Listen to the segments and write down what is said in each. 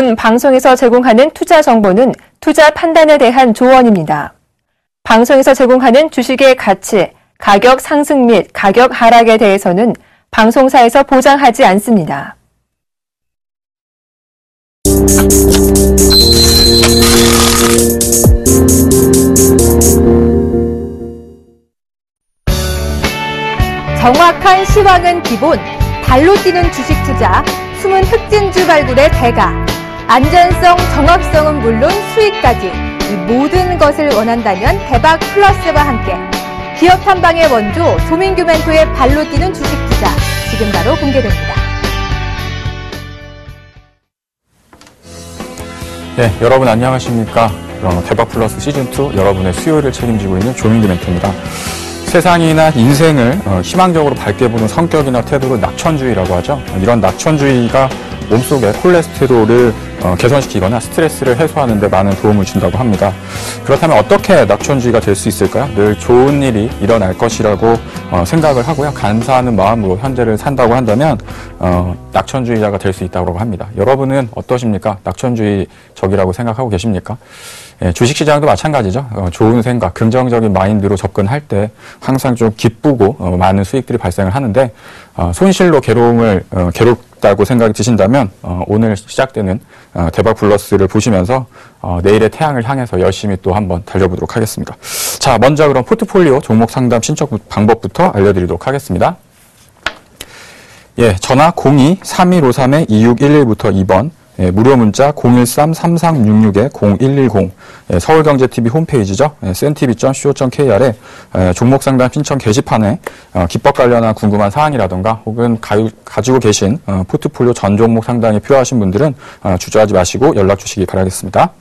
지금 방송에서 제공하는 투자 정보는 투자 판단에 대한 조언입니다. 방송에서 제공하는 주식의 가치, 가격 상승 및 가격 하락에 대해서는 방송사에서 보장하지 않습니다. 정확한 시황은 기본, 발로 뛰는 주식 투자, 숨은 흑진주 발굴의 대가, 안전성, 정확성은 물론 수익까지 이 모든 것을 원한다면 대박 플러스와 함께 기업 탐방의 원조 조민규 멘토의 발로 뛰는 주식 투자 지금 바로 공개됩니다. 네, 여러분 안녕하십니까? 대박 플러스 시즌2 여러분의 수요일을 책임지고 있는 조민규 멘토입니다. 세상이나 인생을 희망적으로 밝게 보는 성격이나 태도를 낙천주의라고 하죠. 이런 낙천주의가 몸속에 콜레스테롤을 개선시키거나 스트레스를 해소하는 데 많은 도움을 준다고 합니다. 그렇다면 어떻게 낙천주의가 될 수 있을까요? 늘 좋은 일이 일어날 것이라고 생각을 하고요. 감사하는 마음으로 현재를 산다고 한다면 낙천주의자가 될 수 있다고 합니다. 여러분은 어떠십니까? 낙천주의적이라고 생각하고 계십니까? 예, 주식시장도 마찬가지죠. 좋은 생각, 긍정적인 마인드로 접근할 때 항상 좀 기쁘고 많은 수익들이 발생을 하는데 손실로 괴롭다고 생각이 드신다면 오늘 시작되는 대박 플러스를 보시면서 내일의 태양을 향해서 열심히 또 한번 달려보도록 하겠습니다. 자, 먼저 그럼 포트폴리오 종목 상담 신청 방법부터 알려드리도록 하겠습니다. 예, 전화 02-3153-2611부터 2번, 예, 무료 문자 013-3366-0110, 예, 서울경제TV 홈페이지죠. 예, cntv.co.kr에 종목 상담 신청 게시판에 기법 관련한 궁금한 사항이라던가 혹은 가지고 계신 포트폴리오 전 종목 상담이 필요하신 분들은 주저하지 마시고 연락 주시기 바라겠습니다.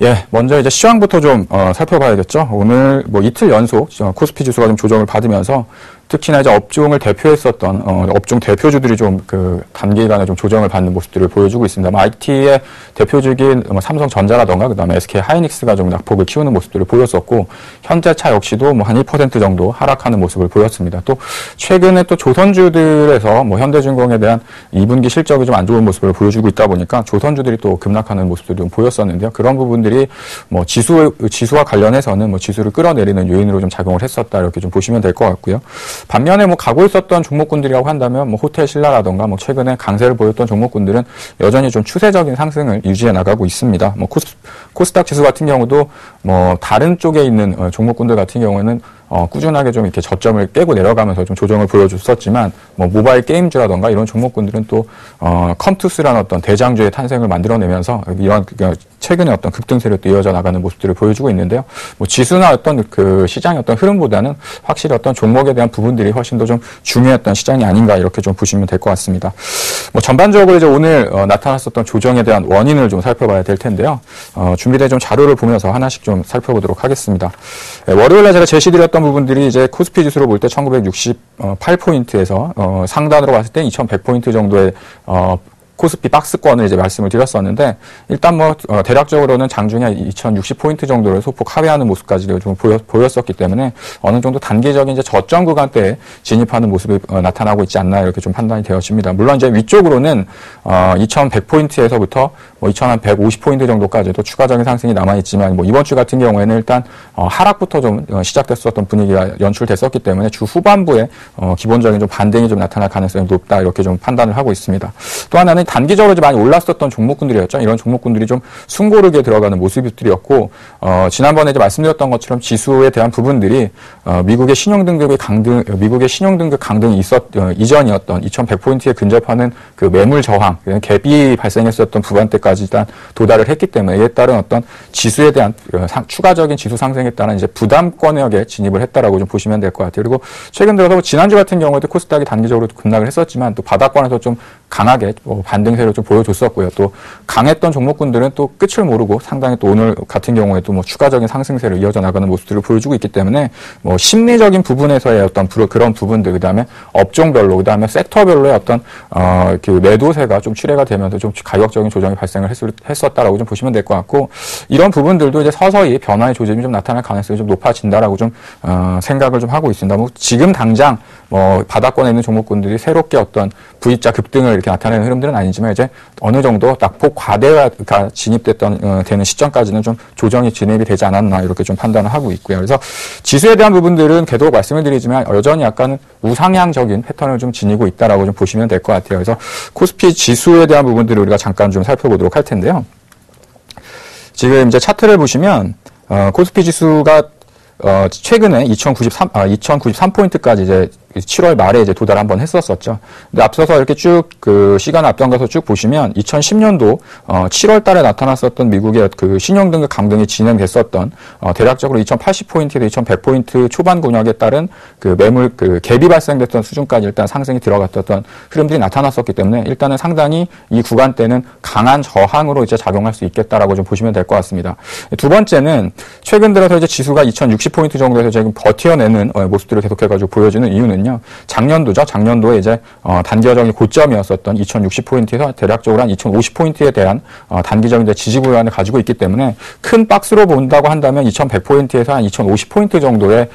예, 먼저 이제 시황부터 좀 살펴봐야겠죠. 오늘 뭐 이틀 연속 코스피 지수가 좀 조정을 받으면서 특히나 이제 업종을 대표했었던 업종 대표주들이 좀 단기간에 좀 조정을 받는 모습들을 보여주고 있습니다. IT의 대표적인 삼성전자라던가 그다음에 SK 하이닉스가 좀 낙폭을 키우는 모습들을 보였었고 현대차 역시도 뭐 한 1% 정도 하락하는 모습을 보였습니다. 또 최근에 또 조선주들에서 뭐 현대중공에 대한 2분기 실적이 좀 안 좋은 모습을 보여주고 있다 보니까 조선주들이 또 급락하는 모습들이 좀 보였었는데요. 그런 부분들이 뭐 지수와 관련해서는 뭐 지수를 끌어내리는 요인으로 좀 작용을 했었다 이렇게 좀 보시면 될 것 같고요. 반면에 뭐 가고 있었던 종목군들이라고 한다면 뭐 호텔 신라라던가 뭐 최근에 강세를 보였던 종목군들은 여전히 좀 추세적인 상승을 유지해 나가고 있습니다. 뭐 코스닥 지수 같은 경우도 뭐 다른 쪽에 있는 종목군들 같은 경우에는 꾸준하게 좀 이렇게 저점을 깨고 내려가면서 좀 조정을 보여줬었지만 뭐 모바일 게임주라던가 이런 종목군들은 또 컴투스라는 어떤 대장주의 탄생을 만들어내면서 이런 최근에 어떤 급등세를 또 이어져 나가는 모습들을 보여주고 있는데요. 뭐 지수나 어떤 그 시장의 어떤 흐름보다는 확실히 어떤 종목에 대한 부분들이 훨씬 더 좀 중요했던 시장이 아닌가 이렇게 좀 보시면 될 것 같습니다. 뭐 전반적으로 이제 오늘 나타났었던 조정에 대한 원인을 좀 살펴봐야 될 텐데요. 준비된 좀 자료를 보면서 하나씩 좀 살펴보도록 하겠습니다. 월요일에 제가 제시드렸던 부분들이 이제 코스피 지수로 볼 때 1968포인트에서 상단으로 봤을 때 2100포인트 정도의 코스피 박스권을 이제 말씀을 드렸었는데 일단 뭐 대략적으로는 장중에 2060포인트 정도를 소폭 하회하는 모습까지도 좀 보였었기 때문에 어느 정도 단기적인 이제 저점 구간대에 진입하는 모습이 나타나고 있지 않나 이렇게 좀 판단이 되어집니다. 물론 이제 위쪽으로는 2100포인트에서부터 뭐 2150포인트 정도까지도 추가적인 상승이 남아 있지만 뭐 이번 주 같은 경우에는 일단 하락부터 좀 시작됐었던 분위기가 연출됐었기 때문에 주 후반부에 기본적인 좀 반등이 좀 나타날 가능성이 높다 이렇게 좀 판단을 하고 있습니다. 또 하나는 단기적으로 많이 올랐었던 종목군들이었죠. 이런 종목군들이 좀 숨고르게 들어가는 모습들이었고, 지난번에 이제 말씀드렸던 것처럼 지수에 대한 부분들이, 미국의 신용등급 강등이 이전이었던 2100포인트에 근접하는 그 매물 저항, 갭이 발생했었던 부분대까지 일단 도달을 했기 때문에 이에 따른 어떤 지수에 대한 추가적인 지수 상승에 따른 이제 부담권역에 진입을 했다라고 좀 보시면 될 것 같아요. 그리고 최근 들어서 지난주 같은 경우에도 코스닥이 단기적으로 급락을 했었지만 또 바닥권에서 좀 강하게 반등세를 좀 보여줬었고요. 또 강했던 종목군들은 또 끝을 모르고 상당히 또 오늘 같은 경우에도 뭐 추가적인 상승세를 이어져 나가는 모습들을 보여주고 있기 때문에 뭐 심리적인 부분에서의 어떤 그런 부분들, 그다음에 업종별로, 그다음에 섹터별로의 어떤 그 매도세가 좀 출회가 되면서 좀 가격적인 조정이 발생을 했었다라고 좀 보시면 될 것 같고, 이런 부분들도 이제 서서히 변화의 조짐이 좀 나타날 가능성이 좀 높아진다라고 좀 생각을 좀 하고 있습니다. 뭐 지금 당장 뭐 바닥권에 있는 종목군들이 새롭게 어떤 V자 급등을 이렇게 나타내는 흐름들은 아니지만 이제 어느 정도 낙폭 과대가 진입됐던 되는 시점까지는 좀 조정이 진입이 되지 않았나 이렇게 좀 판단을 하고 있고요. 그래서 지수에 대한 부분들은 계속 말씀을 드리지만 여전히 약간 우상향적인 패턴을 좀 지니고 있다라고 좀 보시면 될 것 같아요. 그래서 코스피 지수에 대한 부분들을 우리가 잠깐 좀 살펴보도록 할 텐데요. 지금 이제 차트를 보시면 코스피 지수가 최근에 2093포인트까지 이제 7월 말에 이제 도달 한번 했었었죠. 근데 앞서서 이렇게 쭉 그 시간 앞당겨서 쭉 보시면 2010년도 7월 달에 나타났었던 미국의 그 신용등급 강등이 진행됐었던 대략적으로 2080포인트에서 2100포인트 초반 군역에 따른 그 매물 그 갭이 발생됐던 수준까지 일단 상승이 들어갔던 흐름들이 나타났었기 때문에 일단은 상당히 이 구간대는 강한 저항으로 이제 작용할 수 있겠다라고 좀 보시면 될 것 같습니다. 두 번째는 최근 들어서 이제 지수가 2060포인트 정도에서 지금 버텨내는 모습들을 계속해가지고 보여주는 이유는 작년도에 이제 단기적인 고점이었었던 2060포인트에서 대략적으로 한 2050포인트에 대한 단기적인 이제 지지 구간을 가지고 있기 때문에 큰 박스로 본다고 한다면 2100포인트에서 한 2050포인트 정도의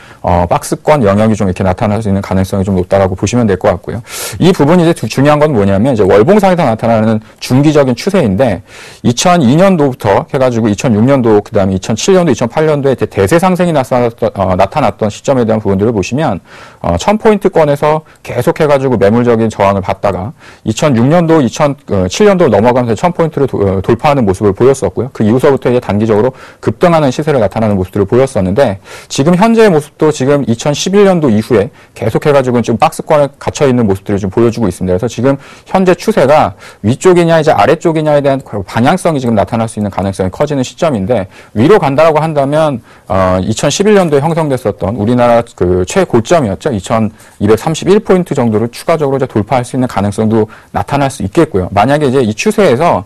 박스권 영역이 좀 이렇게 나타날 수 있는 가능성이 좀 높다라고 보시면 될 것 같고요. 이 부분이 이제 중요한 건 뭐냐면 이제 월봉상에서 나타나는 중기적인 추세인데 2002년도부터 해가지고 2006년도 그다음에 2007년도, 2008년도에 대세 상승이 나타났던 시점에 대한 부분들을 보시면 1000포인트권에서 계속해가지고 매물적인 저항을 받다가 2006년도, 2007년도 넘어가면서 1000포인트를 돌파하는 모습을 보였었고요. 그 이후서부터 이제 단기적으로 급등하는 시세를 나타나는 모습들을 보였었는데 지금 현재의 모습도 지금 2011년도 이후에 계속해가지고 지금 박스권에 갇혀있는 모습들을 좀 보여주고 있습니다. 그래서 지금 현재 추세가 위쪽이냐 이제 아래쪽이냐에 대한 방향성이 지금 나타날 수 있는 가능성이 커지는 시점인데 위로 간다라고 한다면 2011년도에 형성됐었던 우리나라 그 최고점이었죠. 2231포인트 정도를 추가적으로 이제 돌파할 수 있는 가능성도 나타날 수 있겠고요. 만약에 이제 이 추세에서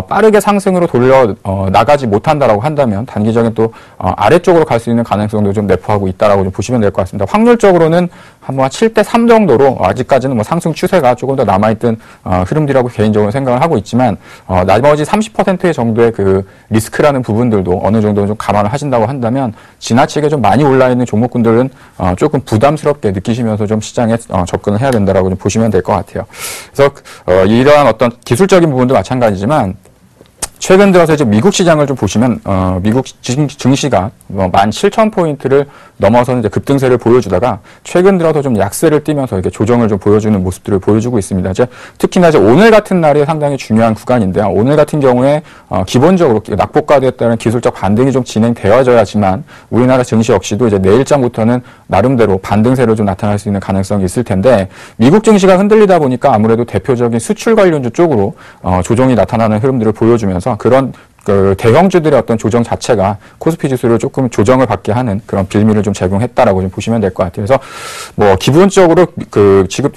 빠르게 상승으로 돌려 나가지 못한다라고 한다면 단기적인 또 아래쪽으로 갈 수 있는 가능성도 좀 내포하고 있다라고 좀 보시면 될 것 같습니다. 확률적으로는 한 7대3 정도로 아직까지는 뭐 상승 추세가 조금 더 남아있던 흐름들이라고 개인적으로 생각을 하고 있지만 나머지 30% 정도의 그 리스크라는 부분들도 어느 정도 좀 감안을 하신다고 한다면 지나치게 좀 많이 올라있는 종목군들은 조금 부담스럽게 느끼시면서 좀 시장에 접근을 해야 된다라고 좀 보시면 될 것 같아요. 그래서 이러한 어떤 기술적인 부분도 마찬가지지만 최근 들어서 이제 미국 시장을 좀 보시면 미국 증시가 17,000포인트를 넘어서는 이제 급등세를 보여주다가 최근 들어서 좀 약세를 띠면서 이렇게 조정을 좀 보여주는 모습들을 보여주고 있습니다. 이제 특히나 이제 오늘 같은 날이 상당히 중요한 구간인데요. 오늘 같은 경우에 기본적으로 낙폭과대에 따른 기술적 반등이 좀 진행되어져야지만 우리나라 증시 역시도 이제 내일장부터는 나름대로 반등세로 좀 나타날 수 있는 가능성이 있을 텐데 미국 증시가 흔들리다 보니까 아무래도 대표적인 수출 관련주 쪽으로 조정이 나타나는 흐름들을 보여주면서 그런 그 대형주들의 어떤 조정 자체가 코스피 지수를 조금 조정을 받게 하는 그런 빌미를 좀 제공했다라고 좀 보시면 될 것 같아요. 그래서 뭐 기본적으로 지금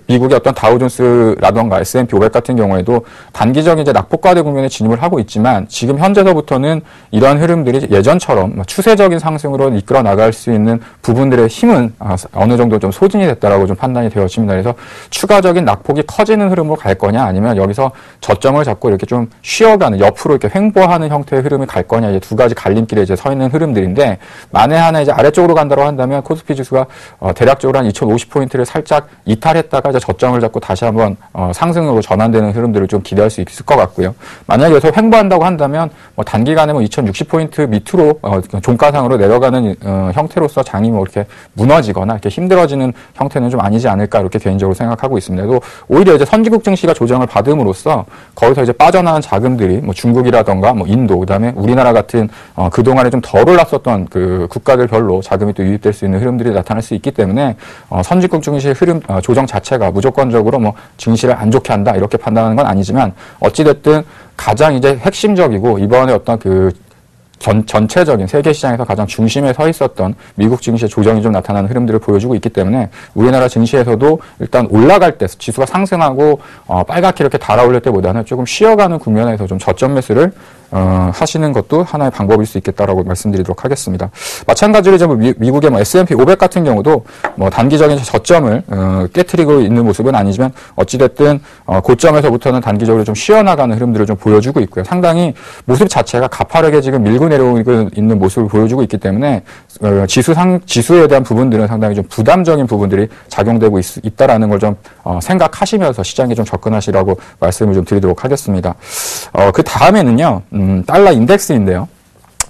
미국의 어떤 다우존스라던가 S&P 500 같은 경우에도 단기적인 이제 낙폭과대 국면에 진입을 하고 있지만 지금 현재서부터는 이러한 흐름들이 예전처럼 추세적인 상승으로 이끌어 나갈 수 있는 부분들의 힘은 어느 정도 좀 소진이 됐다라고 좀 판단이 되어집니다. 그래서 추가적인 낙폭이 커지는 흐름으로 갈 거냐 아니면 여기서 저점을 잡고 이렇게 좀 쉬어가는 옆으로 이렇게 횡보하는 형태의 흐름이 갈 거냐 이제 두 가지 갈림길에 이제 서 있는 흐름들인데 만에 하나 이제 아래쪽으로 간다고 한다면 코스피 지수가 대략적으로 한 2050포인트를 살짝 이탈했다가 이제 저점을 잡고 다시 한번 상승으로 전환되는 흐름들을 좀 기대할 수 있을 것 같고요. 만약에 여기서 횡보한다고 한다면 뭐 단기간에 뭐 2060포인트 밑으로 종가상으로 내려가는 형태로서 장이 뭐 이렇게 무너지거나 이렇게 힘들어지는 형태는 좀 아니지 않을까 이렇게 개인적으로 생각하고 있습니다. 또 오히려 이제 선진국 증시가 조정을 받음으로써 거기서 이제 빠져나온 자금들이 뭐 중국이라던가 뭐 인도 그다음에 우리나라 같은 그동안에 좀 덜 올랐었던 그 국가들별로 자금이 또 유입될 수 있는 흐름들이 나타날 수 있기 때문에 선진국 증시의 흐름 조정 자체가 무조건적으로 뭐 증시를 안 좋게 한다 이렇게 판단하는 건 아니지만 어찌됐든 가장 이제 핵심적이고 이번에 어떤 그 전체적인 세계 시장에서 가장 중심에 서 있었던 미국 증시의 조정이 좀 나타나는 흐름들을 보여주고 있기 때문에 우리나라 증시에서도 일단 올라갈 때 지수가 상승하고 빨갛게 이렇게 달아올릴 때보다는 조금 쉬어가는 국면에서 좀 저점 매수를 하시는 것도 하나의 방법일 수 있겠다라고 말씀드리도록 하겠습니다. 마찬가지로 이제 미국의 뭐 S&P 500 같은 경우도 뭐 단기적인 저점을 깨트리고 있는 모습은 아니지만 어찌됐든 고점에서부터는 단기적으로 좀 쉬어나가는 흐름들을 좀 보여주고 있고요. 상당히 모습 자체가 가파르게 지금 밀고 밀고 내려오고 있는 모습을 보여주고 있기 때문에 지수에 대한 부분들은 상당히 좀 부담적인 부분들이 작용되고 있다라는 걸 좀 생각하시면서 시장에 좀 접근하시라고 말씀을 좀 드리도록 하겠습니다. 그 다음에는요, 달러 인덱스인데요.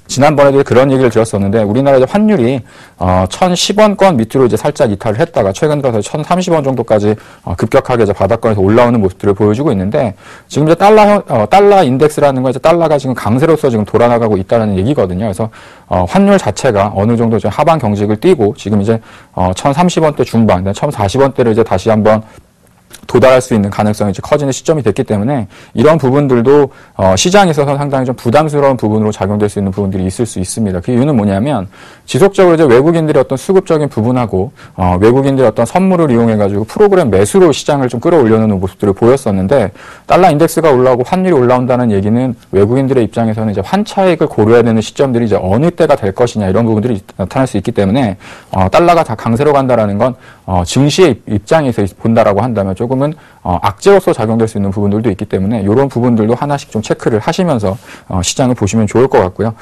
지난번에도 그런 얘기를 드렸었는데 우리나라 환율이 1,010원권 밑으로 이제 살짝 이탈을 했다가 최근 들어서 1,030원 정도까지 급격하게 이제 바닥권에서 올라오는 모습들을 보여주고 있는데 지금 이제 달러 인덱스라는 건 이제 달러가 지금 강세로서 지금 돌아나가고 있다는 얘기거든요. 그래서 환율 자체가 어느 정도 이제 하방 경직을 띄고 지금 이제 1,030원대 중반, 1,040원대를 이제 다시 한번 도달할 수 있는 가능성이 이제 커지는 시점이 됐기 때문에 이런 부분들도 시장에 있어서 상당히 좀 부담스러운 부분으로 작용될 수 있는 부분들이 있을 수 있습니다. 그 이유는 뭐냐면 지속적으로 이제 외국인들의 어떤 수급적인 부분하고 외국인들의 어떤 선물을 이용해 가지고 프로그램 매수로 시장을 좀 끌어올려놓는 모습들을 보였었는데 달러 인덱스가 올라오고 환율이 올라온다는 얘기는 외국인들의 입장에서는 이제 환차익을 고려해야 되는 시점들이 이제 어느 때가 될 것이냐 이런 부분들이 나타날 수 있기 때문에 달러가 다 강세로 간다라는 건 증시의 입장에서 본다라고 한다면 조금은 악재로서 작용될 수 있는 부분들도 있기 때문에 이런 부분들도 하나씩 좀 체크를 하시면서 시장을 보시면 좋을 것 같고요.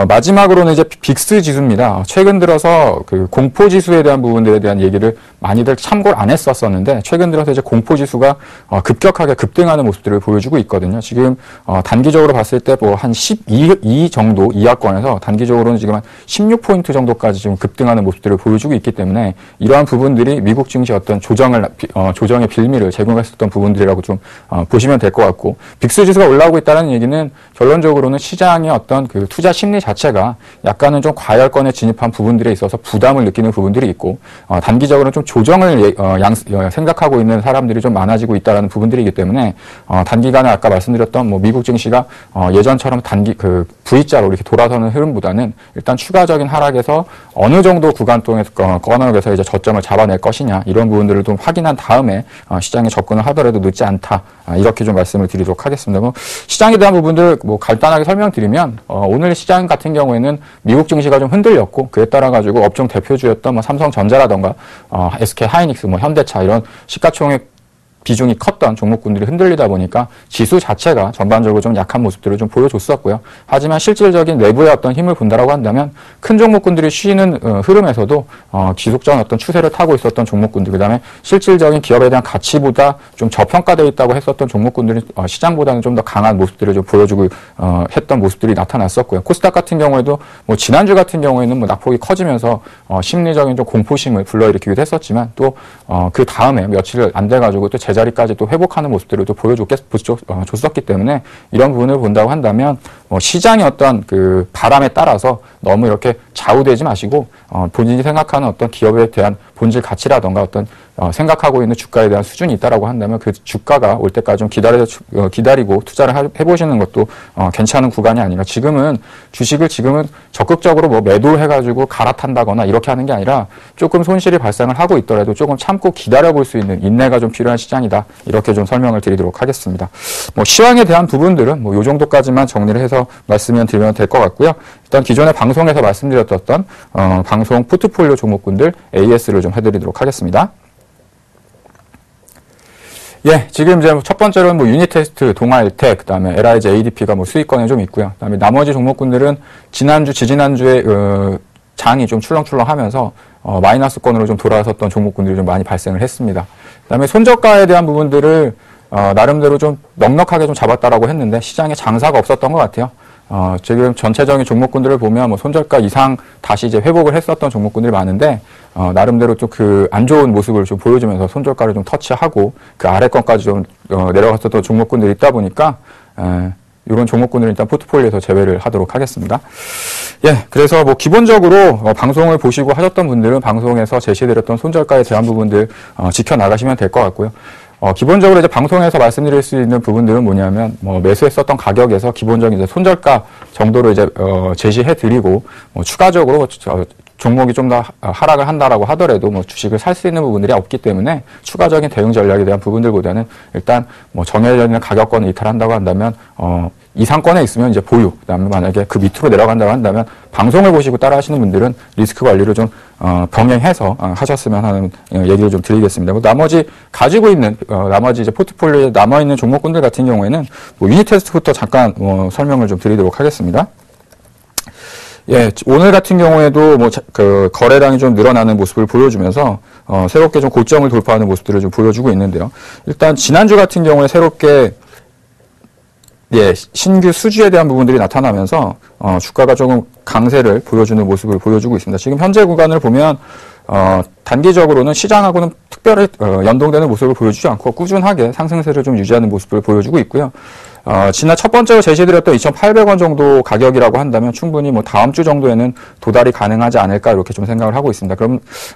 마지막으로는 이제 빅스 지수입니다. 최근 들어서 그 공포 지수에 대한 부분들에 대한 얘기를 많이들 참고를 안 했었었는데 최근 들어서 이제 공포 지수가 급격하게 급등하는 모습들을 보여주고 있거든요. 지금 단기적으로 봤을 때 뭐 한 12 정도 이하권에서 단기적으로는 지금 한 16포인트 정도까지 지금 급등하는 모습들을 보여주고 있기 때문에 이러한 부분들이 미국 증시 어떤 조정의 빌미를 제공했었던 부분들이라고 좀 보시면 될 것 같고 빅스 지수가 올라오고 있다는 얘기는 결론적으로는 시장의 어떤 그 투자 심리 자체가 약간은 좀 과열권에 진입한 부분들에 있어서 부담을 느끼는 부분들이 있고 단기적으로는 좀 조정을 생각하고 있는 사람들이 좀 많아지고 있다는 부분들이기 때문에 단기간에 아까 말씀드렸던 뭐 미국 증시가 예전처럼 V자로 이렇게 돌아서는 흐름보다는 일단 추가적인 하락에서 어느 정도 구간 동에서 꺼내서 이제 저점을 잡아낼 것이냐 이런 부분들을 좀 확인한 다음에 시장에 접근을 하더라도 늦지 않다 이렇게 좀 말씀을 드리도록 하겠습니다. 뭐 시장에 대한 부분들 뭐 간단하게 설명드리면 오늘 시장 같은 경우에는 미국 증시가 좀 흔들렸고 그에 따라 가지고 업종 대표주였던 뭐 삼성전자라던가 SK 하이닉스, 뭐 현대차 이런 시가총액 비중이 컸던 종목군들이 흔들리다 보니까 지수 자체가 전반적으로 좀 약한 모습들을 좀 보여줬었고요. 하지만 실질적인 내부의 어떤 힘을 본다라고 한다면 큰 종목군들이 쉬는 흐름에서도 지속적인 어떤 추세를 타고 있었던 종목군들, 그다음에 실질적인 기업에 대한 가치보다 좀 저평가되어 있다고 했었던 종목군들이 시장보다는 좀 더 강한 모습들을 좀 보여주고 했던 모습들이 나타났었고요. 코스닥 같은 경우에도 뭐 지난주 같은 경우에는 뭐 낙폭이 커지면서 심리적인 좀 공포심을 불러일으키기도 했었지만 또 그 다음에 며칠 안 돼가지고 또 제자리까지 또 회복하는 모습들을 또 줬었기 때문에 이런 부분을 본다고 한다면 시장의 어떤 그 바람에 따라서 너무 이렇게 좌우되지 마시고 본인이 생각하는 어떤 기업에 대한 본질 가치라던가 어떤 생각하고 있는 주가에 대한 수준이 있다라고 한다면 그 주가가 올 때까지 좀 기다리고 투자를 해보시는 것도 괜찮은 구간이 아닌가. 지금은 주식을 적극적으로 뭐 매도해가지고 갈아탄다거나 이렇게 하는 게 아니라 조금 손실이 발생을 하고 있더라도 조금 참고 기다려볼 수 있는 인내가 좀 필요한 시장이다. 이렇게 좀 설명을 드리도록 하겠습니다. 뭐 시황에 대한 부분들은 뭐 요 정도까지만 정리를 해서 말씀을 드리면 될 것 같고요. 일단 기존에 방송에서 말씀드렸던 방송 포트폴리오 종목군들 AS를 좀 해드리도록 하겠습니다. 예, 지금 이제 첫 번째로는 뭐 유니테스트, 동아일텍, 그다음에 LIG, ADP가 뭐 수익권에 좀 있고요. 그다음에 나머지 종목군들은 지지난주에 장이 좀 출렁출렁하면서 마이너스권으로 좀 돌아섰던 종목군들이 좀 많이 발생을 했습니다. 그다음에 손저가에 대한 부분들을 나름대로 좀 넉넉하게 좀 잡았다라고 했는데 시장에 장사가 없었던 것 같아요. 지금 전체적인 종목군들을 보면 뭐 손절가 이상 다시 이제 회복을 했었던 종목군들이 많은데 나름대로 좀 그 안 좋은 모습을 좀 보여주면서 손절가를 좀 터치하고 그 아래권까지 좀 내려갔었던 종목군들이 있다 보니까 이런 종목군들은 일단 포트폴리오에서 제외를 하도록 하겠습니다. 예, 그래서 뭐 기본적으로 방송을 보시고 하셨던 분들은 방송에서 제시드렸던 손절가에 대한 부분들 지켜나가시면 될 것 같고요. 기본적으로 이제 방송에서 말씀드릴 수 있는 부분들은 뭐냐면, 뭐 매수했었던 가격에서 기본적인 이제 손절가 정도로 이제, 제시해 드리고, 뭐 추가적으로 종목이 좀 더 하락을 한다라고 하더라도 뭐 주식을 살 수 있는 부분들이 없기 때문에 추가적인 대응 전략에 대한 부분들보다는 일단 뭐 정해져 있는 가격권을 이탈한다고 한다면, 이상권에 있으면 이제 보유, 그다음에 만약에 그 밑으로 내려간다고 한다면 방송을 보시고 따라 하시는 분들은 리스크 관리를 좀 병행해서 하셨으면 하는 얘기를 좀 드리겠습니다. 나머지 가지고 있는 나머지 이제 포트폴리오에 남아 있는 종목군들 같은 경우에는 뭐 유니테스트부터 잠깐 설명을 좀 드리도록 하겠습니다. 예, 오늘 같은 경우에도 그 거래량이 좀 늘어나는 모습을 보여주면서 새롭게 좀 고점을 돌파하는 모습들을 좀 보여주고 있는데요. 일단 지난주 같은 경우에 새롭게 신규 수주에 대한 부분들이 나타나면서 주가가 조금 강세를 보여주는 모습을 보여주고 있습니다. 지금 현재 구간을 보면 단기적으로는 시장하고는 특별히 연동되는 모습을 보여주지 않고 꾸준하게 상승세를 좀 유지하는 모습을 보여주고 있고요. 지난 첫 번째로 제시드렸던 2,800원 정도 가격이라고 한다면 충분히 뭐 다음 주 정도에는 도달이 가능하지 않을까 이렇게 좀 생각을 하고 있습니다.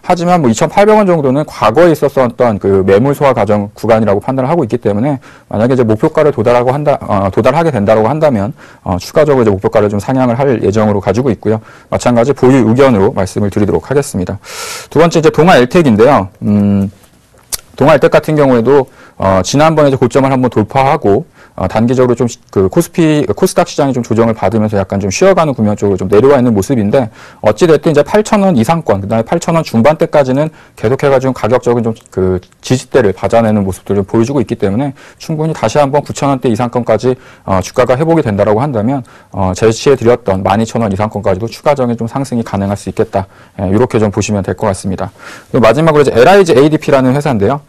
하지만 뭐 2,800원 정도는 과거에 있었던 그 매물 소화 과정 구간이라고 판단을 하고 있기 때문에 만약에 이제 목표가를 도달하게 된다고 한다면 추가적으로 이제 목표가를 좀 상향을 할 예정으로 가지고 있고요. 마찬가지 보유 의견으로 말씀을 드리도록 하겠습니다. 두 번째 이제 동아 엘텍인데요. 동아 엘텍 같은 경우에도 지난번에 이제 고점을 한번 돌파하고 단기적으로 좀 그 코스닥 시장이 좀 조정을 받으면서 약간 좀 쉬어가는 국면 쪽으로 좀 내려와 있는 모습인데 어찌됐든 이제 8,000원 이상권, 그다음에 8,000원 중반대까지는 계속해가지고 가격적인 좀 그 지지대를 받아내는 모습들을 보여주고 있기 때문에 충분히 다시 한번 9,000원대 이상권까지 주가가 회복이 된다라고 한다면 제시해 드렸던 12,000원 이상권까지도 추가적인 좀 상승이 가능할 수 있겠다. 이렇게 좀 보시면 될 것 같습니다. 그리고 마지막으로 이제 LIG ADP라는 회사인데요.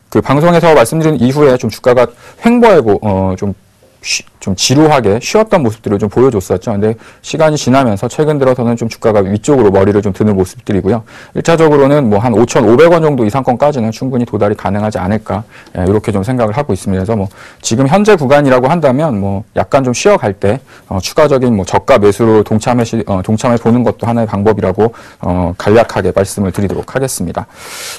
그 방송에서 말씀드린 이후에 좀 주가가 횡보하고 좀 지루하게 쉬었던 모습들을 좀 보여줬었죠. 근데 시간이 지나면서 최근 들어서는 좀 주가가 위쪽으로 머리를 좀 드는 모습들이고요. 1차적으로는 뭐 한 5,500원 정도 이상권까지는 충분히 도달이 가능하지 않을까 이렇게 좀 생각을 하고 있습니다. 그래서 뭐 지금 현재 구간이라고 한다면 뭐 약간 좀 쉬어갈 때 추가적인 뭐 저가 매수로 동참해 보는 것도 하나의 방법이라고 간략하게 말씀을 드리도록 하겠습니다.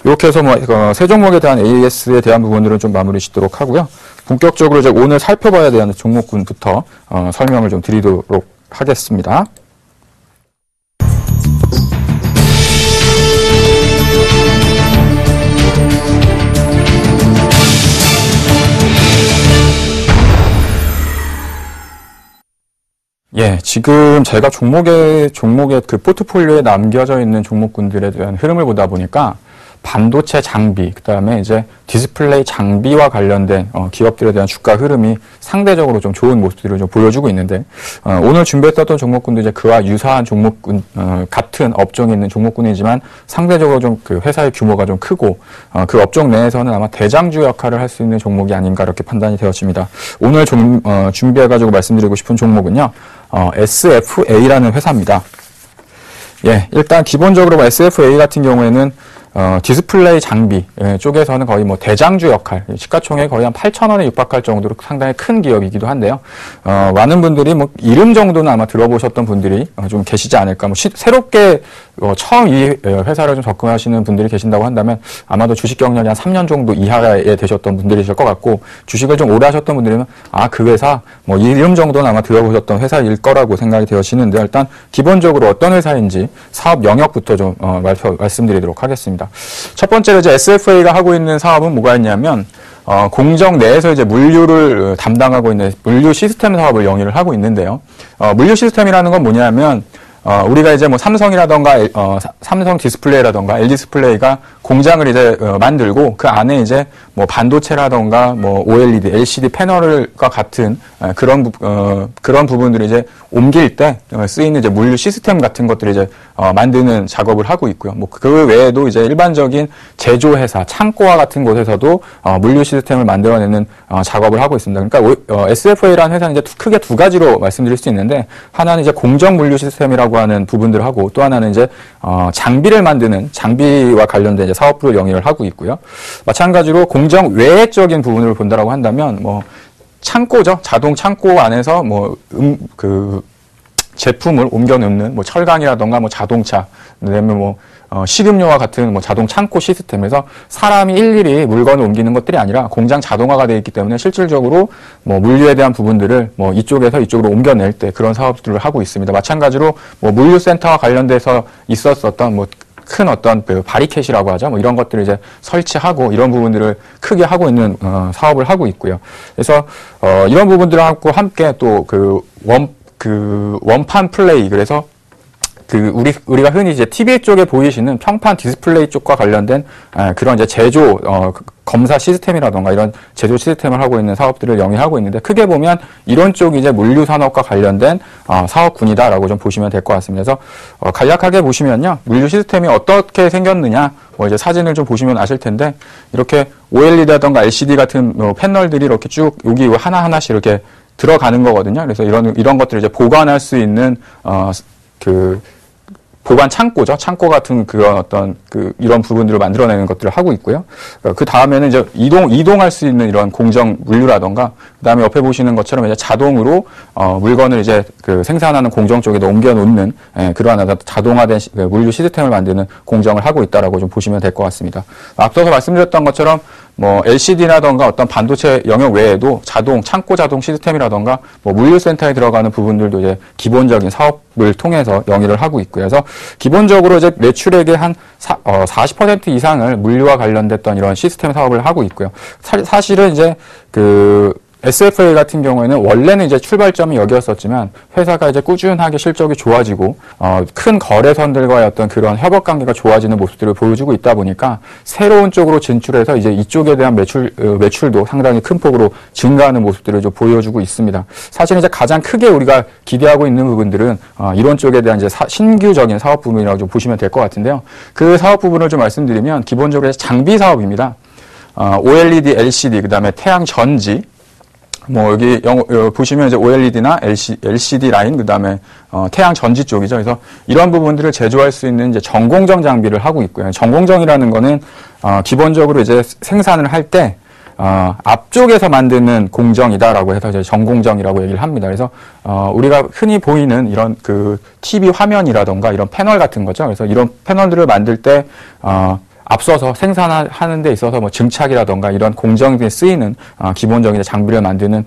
이렇게 해서 뭐 세 종목에 대한 AS에 대한 부분들은 좀 마무리 짓도록 하고요. 본격적으로 이제 오늘 살펴봐야 되는 종목군부터 설명을 좀 드리도록 하겠습니다. 예, 지금 제가 종목의 그 포트폴리오에 남겨져 있는 종목군들에 대한 흐름을 보다 보니까 반도체 장비, 그다음에 이제 디스플레이 장비와 관련된 기업들에 대한 주가 흐름이 상대적으로 좀 좋은 모습들을 좀 보여주고 있는데 오늘 준비했던 종목군도 이제 그와 유사한 종목군 같은 업종에 있는 종목군이지만 상대적으로 좀 그 회사의 규모가 좀 크고 그 업종 내에서는 아마 대장주 역할을 할 수 있는 종목이 아닌가 이렇게 판단이 되었습니다. 오늘 준비해가지고 말씀드리고 싶은 종목은요, SFA라는 회사입니다. 예, 일단 기본적으로 SFA 같은 경우에는 디스플레이 장비 쪽에서는 거의 뭐 대장주 역할, 시가총액 거의 한 8,000원에 육박할 정도로 상당히 큰 기업이기도 한데요. 많은 분들이 뭐 이름 정도는 아마 들어보셨던 분들이 좀 계시지 않을까. 뭐 새롭게 처음 이 회사를 좀 접근하시는 분들이 계신다고 한다면 아마도 주식 경력이 한 3년 정도 이하에 되셨던 분들이실 것 같고, 주식을 좀 오래 하셨던 분들이면 그 회사 뭐 이름 정도는 아마 들어보셨던 회사일 거라고 생각이 되어지는데, 일단 기본적으로 어떤 회사인지 사업 영역부터 좀 말씀드리도록 하겠습니다. 첫 번째로 이제 SFA가 하고 있는 사업은 뭐가 있냐면 공정 내에서 이제 물류를 담당하고 있는 물류 시스템 사업을 영위를 하고 있는데요. 물류 시스템이라는 건 뭐냐면 우리가 이제 뭐 삼성이라던가 삼성 디스플레이라던가 LG 디스플레이가 공장을 이제 만들고 그 안에 이제 뭐 반도체라던가 뭐 OLED, LCD 패널과 같은 그런 부분들을 이제 옮길 때 쓰이는 이제 물류 시스템 같은 것들을 이제 만드는 작업을 하고 있고요. 뭐 그 외에도 이제 일반적인 제조회사, 창고와 같은 곳에서도 물류 시스템을 만들어내는 작업을 하고 있습니다. 그러니까 SFA라는 회사는 이제 크게 두 가지로 말씀드릴 수 있는데, 하나는 이제 공정 물류 시스템이라고 하는 부분들을 하고, 또 하나는 이제 장비를 만드는 장비와 관련된 이제 사업부를 영위를 하고 있고요. 마찬가지로 공정 외적인 부분을 본다라고 한다면 뭐 창고죠. 자동 창고 안에서 뭐 제품을 옮겨 놓는 뭐 철강이라던가 뭐 자동차, 그다음에 뭐 식음료와 같은 뭐 자동 창고 시스템에서 사람이 일일이 물건을 옮기는 것들이 아니라 공장 자동화가 되어 있기 때문에 실질적으로 뭐 물류에 대한 부분들을 뭐 이쪽에서 이쪽으로 옮겨낼 때 그런 사업들을 하고 있습니다. 마찬가지로 뭐 물류센터와 관련돼서 있었던 뭐 큰 어떤 그 바리켓이라고 하죠. 뭐 이런 것들을 이제 설치하고 이런 부분들을 크게 하고 있는 사업을 하고 있고요. 그래서 이런 부분들하고 함께 또 원판 플레이, 그래서 우리가 흔히 이제 TV 쪽에 보이시는 평판 디스플레이 쪽과 관련된 그런 이제 제조 검사 시스템이라던가 이런 제조 시스템을 하고 있는 사업들을 영위하고 있는데, 크게 보면 이런 쪽이 이제 물류 산업과 관련된 사업군이다라고 좀 보시면 될 것 같습니다. 그래서 간략하게 보시면요, 물류 시스템이 어떻게 생겼느냐, 이제 사진을 좀 보시면 아실 텐데, 이렇게 OLED라던가 LCD 같은 패널들이 이렇게 쭉 여기 하나하나씩 이렇게 들어가는 거거든요. 그래서 이런 것들을 이제 보관할 수 있는 보관 창고죠. 창고 같은 그런 어떤 이런 부분들을 만들어내는 것들을 하고 있고요. 그 다음에는 이제 이동할 수 있는 이런 공정 물류라던가, 그 다음에 옆에 보시는 것처럼 이제 자동으로 물건을 이제 생산하는 공정 쪽에 옮겨 놓는 그러한 자동화된 물류 시스템을 만드는 공정을 하고 있다라고 좀 보시면 될 것 같습니다. 앞서서 말씀드렸던 것처럼 LCD라던가 어떤 반도체 영역 외에도 창고 자동 시스템이라던가 물류센터에 들어가는 부분들도 이제 기본적인 사업을 통해서 영위를 하고 있고요. 그래서 기본적으로 이제 매출액의 한 40% 이상을 물류와 관련됐던 이런 시스템 사업을 하고 있고요. 사실은 이제 SFA 같은 경우에는 원래는 이제 출발점이 여기였었지만, 회사가 이제 꾸준하게 실적이 좋아지고 큰 거래선들과의 어떤 그런 협업 관계가 좋아지는 모습들을 보여주고 있다 보니까 새로운 쪽으로 진출해서 이제 이쪽에 대한 매출도 상당히 큰 폭으로 증가하는 모습들을 좀 보여주고 있습니다. 사실 이제 가장 크게 우리가 기대하고 있는 부분들은 이런 쪽에 대한 이제 신규적인 사업 부분이라고 좀 보시면 될 것 같은데요. 그 사업 부분을 좀 말씀드리면 기본적으로 장비 사업입니다. OLED, LCD, 그다음에 태양 전지, 여기 보시면 이제 OLED나 LCD 라인, 그 다음에 태양 전지 쪽이죠. 그래서 이런 부분들을 제조할 수 있는 이제 전공정 장비를 하고 있고요. 전공정이라는 거는 기본적으로 이제 생산을 할 때 앞쪽에서 만드는 공정이다라고 해서 이제 전공정이라고 얘기를 합니다. 그래서 우리가 흔히 보이는 이런 TV 화면이라던가 이런 패널 같은 거죠. 그래서 이런 패널들을 만들 때 앞서서 생산하는 데 있어서 증착이라던가 이런 공정에 쓰이는 기본적인 장비를 만드는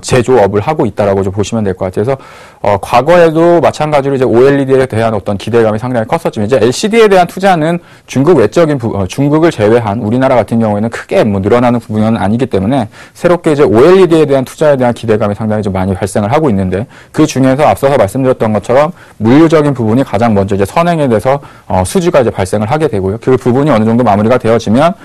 제조업을 하고 있다라고 좀 보시면 될 것 같아요. 그래서 과거에도 마찬가지로 이제 OLED에 대한 어떤 기대감이 상당히 컸었지만, 이제 LCD에 대한 투자는 중국 외적인 중국을 제외한 우리나라 같은 경우에는 크게 늘어나는 부분은 아니기 때문에 새롭게 이제 OLED에 대한 투자에 대한 기대감이 상당히 좀 많이 발생을 하고 있는데, 그 중에서 앞서서 말씀드렸던 것처럼 물류적인 부분이 가장 먼저 이제 선행에 대해서 수주가 이제 발생을 하게 되고요. 그 부분이 어느 정도 마무리가 되어지면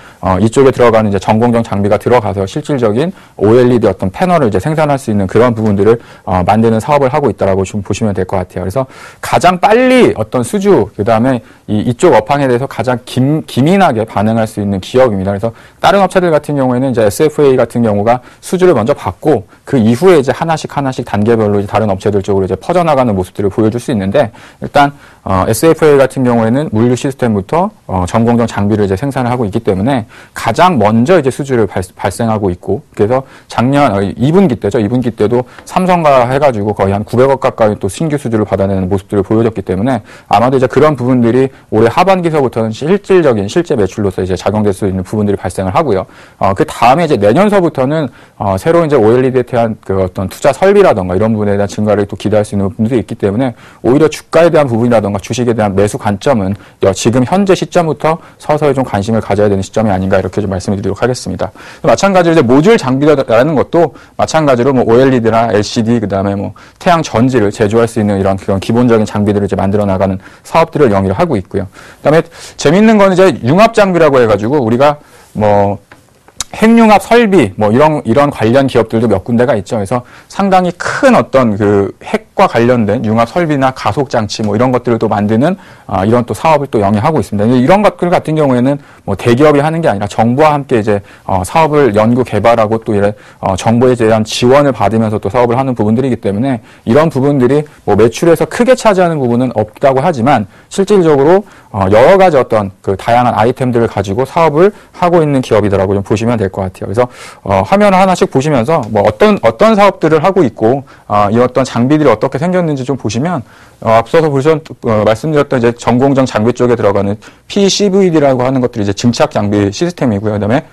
이쪽에 들어가는 이제 전공정 장비가 들어가서 실질적인 OLED 어떤 패널을 이제 생산할 수 있는 그런 부분들을 만드는 사업을 하고 있다라고 좀 보시면 될 것 같아요. 그래서 가장 빨리 어떤 수주, 그 다음에 이쪽 업황에 대해서 가장 기민하게 반응할 수 있는 기업입니다. 그래서 다른 업체들 같은 경우에는 이제 SFA 같은 경우가 수주를 먼저 받고 그 이후에 이제 하나씩 단계별로 이제 다른 업체들 쪽으로 이제 퍼져나가는 모습들을 보여줄 수 있는데, 일단 SFA 같은 경우에는 물류 시스템부터 전공정 장비를 이제 생산을 하고 있기 때문에 가장 먼저 이제 수주를 발생하고 있고, 그래서 작년 2분기 때죠. 2분기 때도 삼성과 해가지고 거의 한 900억 가까이 또 신규 수주를 받아내는 모습들을 보여줬기 때문에 아마도 이제 그런 부분들이 올해 하반기서부터는 실제 매출로서 이제 작용될 수 있는 부분들이 발생을 하고요. 그 다음에 이제 내년서부터는 새로 이제 OLED에 대한 어떤 투자 설비라던가 이런 부분에 대한 증가를 또 기대할 수 있는 부분들이 있기 때문에 오히려 주가에 대한 부분이라던가 주식에 대한 매수 관점은 지금 현재 시점부터 서서히 좀 관심을 가져야 되는 시점이 아닌가, 이렇게 좀 말씀을 드리도록 하겠습니다. 마찬가지로 이제 모듈 장비라는 것도 마찬가지로 OLED나 LCD, 그 다음에 태양 전지를 제조할 수 있는 이런 그런 기본적인 장비들을 이제 만들어 나가는 사업들을 영위를 하고 있고요. 그다음에 재밌는 건 이제 융합 장비라고 해가지고 우리가 핵융합 설비 이런 관련 기업들도 몇 군데가 있죠. 그래서 상당히 큰 어떤 핵과 관련된 융합 설비나 가속 장치 이런 것들을 또 만드는 이런 또 사업을 또 영위하고 있습니다. 이런 것들 같은 경우에는 대기업이 하는 게 아니라 정부와 함께 이제 사업을 연구 개발하고 또 정부에 대한 지원을 받으면서 또 사업을 하는 부분들이기 때문에 이런 부분들이 매출에서 크게 차지하는 부분은 없다고 하지만 실질적으로 여러 가지 어떤 다양한 아이템들을 가지고 사업을 하고 있는 기업이다라고 좀 보시면 될 것 같아요. 그래서 화면을 하나씩 보시면서 어떤 사업들을 하고 있고 이 어떤 장비들이 어떻게 생겼는지 좀 보시면 앞서서 말씀드렸던 이제 전공정 장비 쪽에 들어가는 PCVD라고 하는 것들이 이제 증착 장비 시스템이고요. 그다음에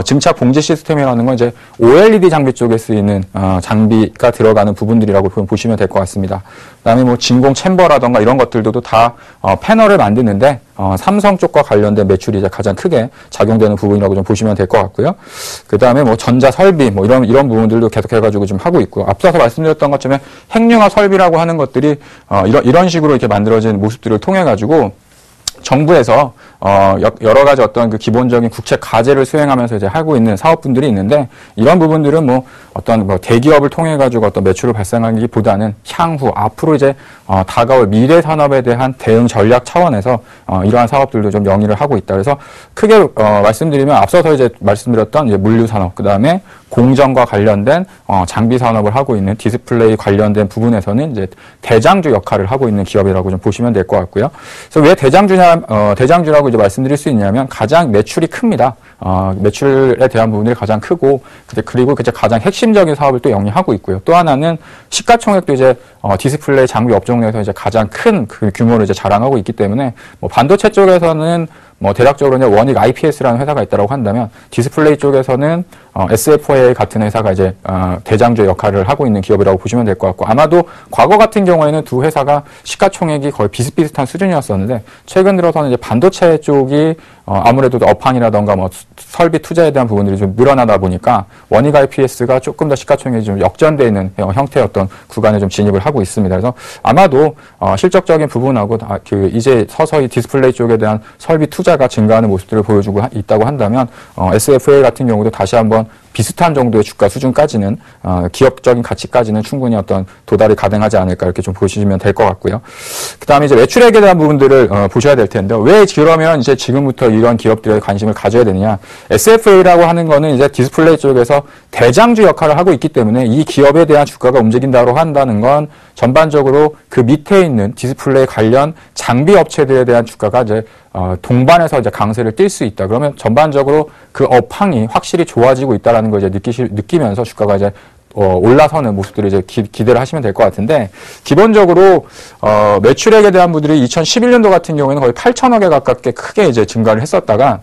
증착 봉지 시스템이라는 건 이제 OLED 장비 쪽에 쓰이는 장비가 들어가는 부분들이라고 보시면 될 것 같습니다. 그다음에 진공 챔버라던가 이런 것들도 다 패널을 만드는데 삼성 쪽과 관련된 매출이 이제 가장 크게 작용되는 부분이라고 좀 보시면 될 것 같고요. 그다음에 전자 설비 이런 부분들도 계속해가지고 좀 하고 있고, 앞서서 말씀드렸던 것처럼 핵융합 설비라고 하는 것들이 이런 식으로 이렇게 만들어진 모습들을 통해 가지고 정부에서 여러 가지 어떤 그 기본적인 국책 과제를 수행하면서 이제 하고 있는 사업분들이 있는데, 이런 부분들은 뭐 어떤 뭐 대기업을 통해 가지고 어떤 매출을 발생하기보다는 향후 앞으로 이제 다가올 미래 산업에 대한 대응 전략 차원에서 이러한 사업들도 좀 영위를 하고 있다. 그래서 크게 말씀드리면 앞서서 이제 말씀드렸던 이제 물류 산업, 그다음에 공정과 관련된 장비 산업을 하고 있는 디스플레이 관련된 부분에서는 이제 대장주 역할을 하고 있는 기업이라고 좀 보시면 될 것 같고요. 그래서 왜 대장주라고 이제 말씀드릴 수 있냐면 가장 매출이 큽니다. 매출에 대한 부분들이 가장 크고, 그리고 이제 가장 핵심적인 사업을 또 영위하고 있고요. 또 하나는 시가총액도 이제 디스플레이 장비 업종 내에서 이제 가장 큰 그 규모를 이제 자랑하고 있기 때문에, 뭐 반도체 쪽에서는 뭐 대략적으로 이제 원익 IPS라는 회사가 있다고 한다면, 디스플레이 쪽에서는 SFA 같은 회사가 이제 대장주 역할을 하고 있는 기업이라고 보시면 될 것 같고, 아마도 과거 같은 경우에는 두 회사가 시가총액이 거의 비슷비슷한 수준이었었는데, 최근 들어서는 이제 반도체 쪽이 아무래도 업황이라던가 뭐 설비 투자에 대한 부분들이 좀 늘어나다 보니까 원익 IPS가 조금 더 시가총액이 좀 역전되어 있는 형태의 어떤 구간에 좀 진입을 하고 있습니다. 그래서 아마도 실적적인 부분하고 이제 서서히 디스플레이 쪽에 대한 설비 투자가 증가하는 모습들을 보여주고 있다고 한다면, SFA 같은 경우도 다시 한번 비슷한 정도의 주가 수준까지는 기업적인 가치까지는 충분히 어떤 도달이 가능하지 않을까, 이렇게 좀 보시면 될 것 같고요. 그다음에 이제 매출액에 대한 부분들을 보셔야 될 텐데, 왜 그러면 이제 지금부터 이런 기업들에 관심을 가져야 되느냐? SFA라고 하는 거는 이제 디스플레이 쪽에서 대장주 역할을 하고 있기 때문에 이 기업에 대한 주가가 움직인다고 한다는 건 전반적으로 그 밑에 있는 디스플레이 관련 장비 업체들에 대한 주가가 이제 동반해서 이제 강세를 띨 수 있다. 그러면 전반적으로 그 업황이 확실히 좋아지고 있다라는 걸 이제 느끼면서 주가가 이제 올라서는 모습들을 이제 기대를 하시면 될 것 같은데, 기본적으로 매출액에 대한 부분들이 2011년도 같은 경우에는 거의 8천억에 가깝게 크게 이제 증가를 했었다가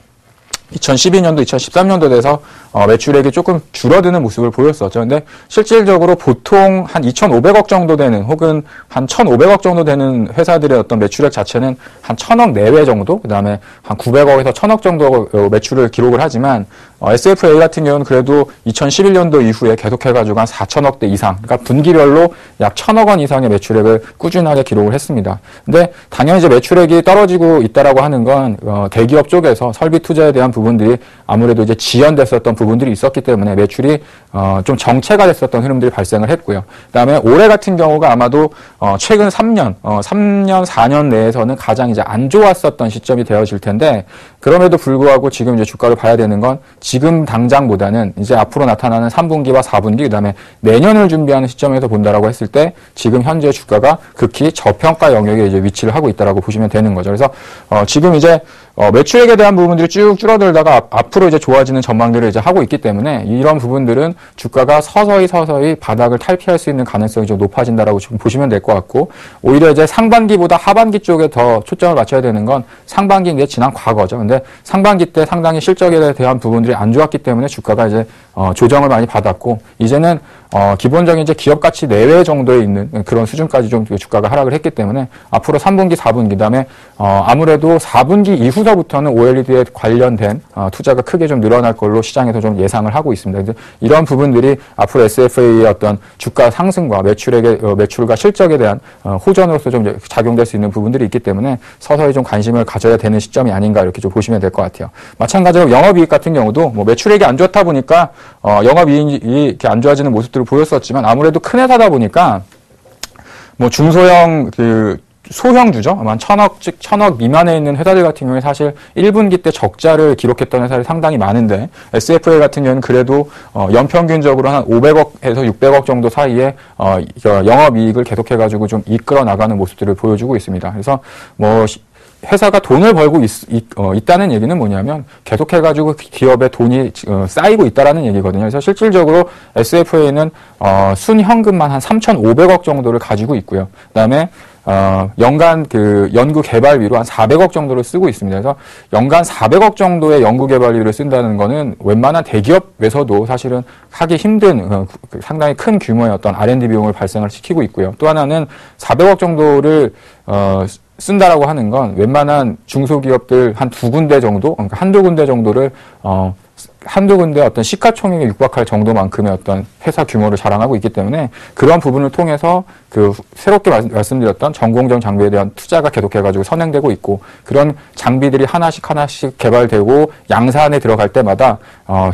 2012년도, 2013년도 돼서 매출액이 조금 줄어드는 모습을 보였었죠. 근데 실질적으로 보통 한 2,500억 정도 되는, 혹은 한 1,500억 정도 되는 회사들의 어떤 매출액 자체는 한 1,000억 내외 정도, 그 다음에 한 900억에서 1,000억 정도 매출을 기록을 하지만, SFA 같은 경우는 그래도 2011년도 이후에 계속해가지고 한 4,000억대 이상, 그러니까 분기별로 약 1,000억 원 이상의 매출액을 꾸준하게 기록을 했습니다. 근데 당연히 이제 매출액이 떨어지고 있다라고 하는 건 대기업 쪽에서 설비 투자에 대한 부분들이 아무래도 이제 지연됐었던 부분들이 있었기 때문에 매출이 좀 정체가 됐었던 흐름들이 발생을 했고요. 그다음에 올해 같은 경우가 아마도 최근 3년, 4년 내에서는 가장 이제 안 좋았었던 시점이 되어질 텐데, 그럼에도 불구하고 지금 이제 주가를 봐야 되는 건 지금 당장보다는 이제 앞으로 나타나는 3분기와 4분기, 그다음에 내년을 준비하는 시점에서 본다라고 했을 때 지금 현재 주가가 극히 저평가 영역에 이제 위치를 하고 있다라고 보시면 되는 거죠. 그래서 지금 이제 매출액에 대한 부분들이 쭉 줄어들다가 앞으로 이제 좋아지는 전망들을 이제 하고 있기 때문에, 이런 부분들은 주가가 서서히 바닥을 탈피할 수 있는 가능성이 좀 높아진다라고 지금 보시면 될 것 같고, 오히려 이제 상반기보다 하반기 쪽에 더 초점을 맞춰야 되는 건 상반기인 게 지난 과거죠. 근데 상반기 때 상당히 실적에 대한 부분들이 안 좋았기 때문에 주가가 이제 조정을 많이 받았고, 이제는 기본적인 이제 기업 가치 내외 정도에 있는 그런 수준까지 좀 주가가 하락을 했기 때문에, 앞으로 3분기, 4분기, 그다음에 아무래도 4분기 이후서부터는 OLED에 관련된 투자가 크게 좀 늘어날 걸로 시장에서 좀 예상을 하고 있습니다. 이런 부분들이 앞으로 SFA의 어떤 주가 상승과 매출과 실적에 대한 호전으로서 좀 작용될 수 있는 부분들이 있기 때문에 서서히 좀 관심을 가져야 되는 시점이 아닌가, 이렇게 좀 보시면 될 것 같아요. 마찬가지로 영업이익 같은 경우도 뭐 매출액이 안 좋다 보니까 영업이익이 이렇게 안 좋아지는 모습들을 보였었지만, 아무래도 큰 회사다 보니까 뭐 중소형 소형주죠. 아마 1,000억 미만에 있는 회사들 같은 경우에 사실 1분기 때 적자를 기록했던 회사들이 상당히 많은데, SFA 같은 경우는 그래도 연평균적으로 한 500억에서 600억 정도 사이에 영업이익을 계속해가지고 좀 이끌어 나가는 모습들을 보여주고 있습니다. 그래서 뭐 회사가 돈을 벌고 있다는 얘기는 뭐냐면 계속해가지고 기업의 돈이 쌓이고 있다라는 얘기거든요. 그래서 실질적으로 SFA는 순현금만 한 3,500억 정도를 가지고 있고요. 그다음에 연간 연구 개발비로 한 400억 정도를 쓰고 있습니다. 그래서 연간 400억 정도의 연구 개발비를 쓴다는 거는 웬만한 대기업에서도 사실은 하기 힘든 상당히 큰 규모의 어떤 R&D 비용을 발생을 시키고 있고요. 또 하나는 400억 정도를 쓴다라고 하는 건 웬만한 중소기업들 한 두 군데 정도, 그러니까 한두 군데 정도를 한두 군데 어떤 시가총액에 육박할 정도만큼의 어떤 회사 규모를 자랑하고 있기 때문에 그런 부분을 통해서 그 새롭게 말씀드렸던 전공정 장비에 대한 투자가 계속해가지고 선행되고 있고 그런 장비들이 하나씩 개발되고 양산에 들어갈 때마다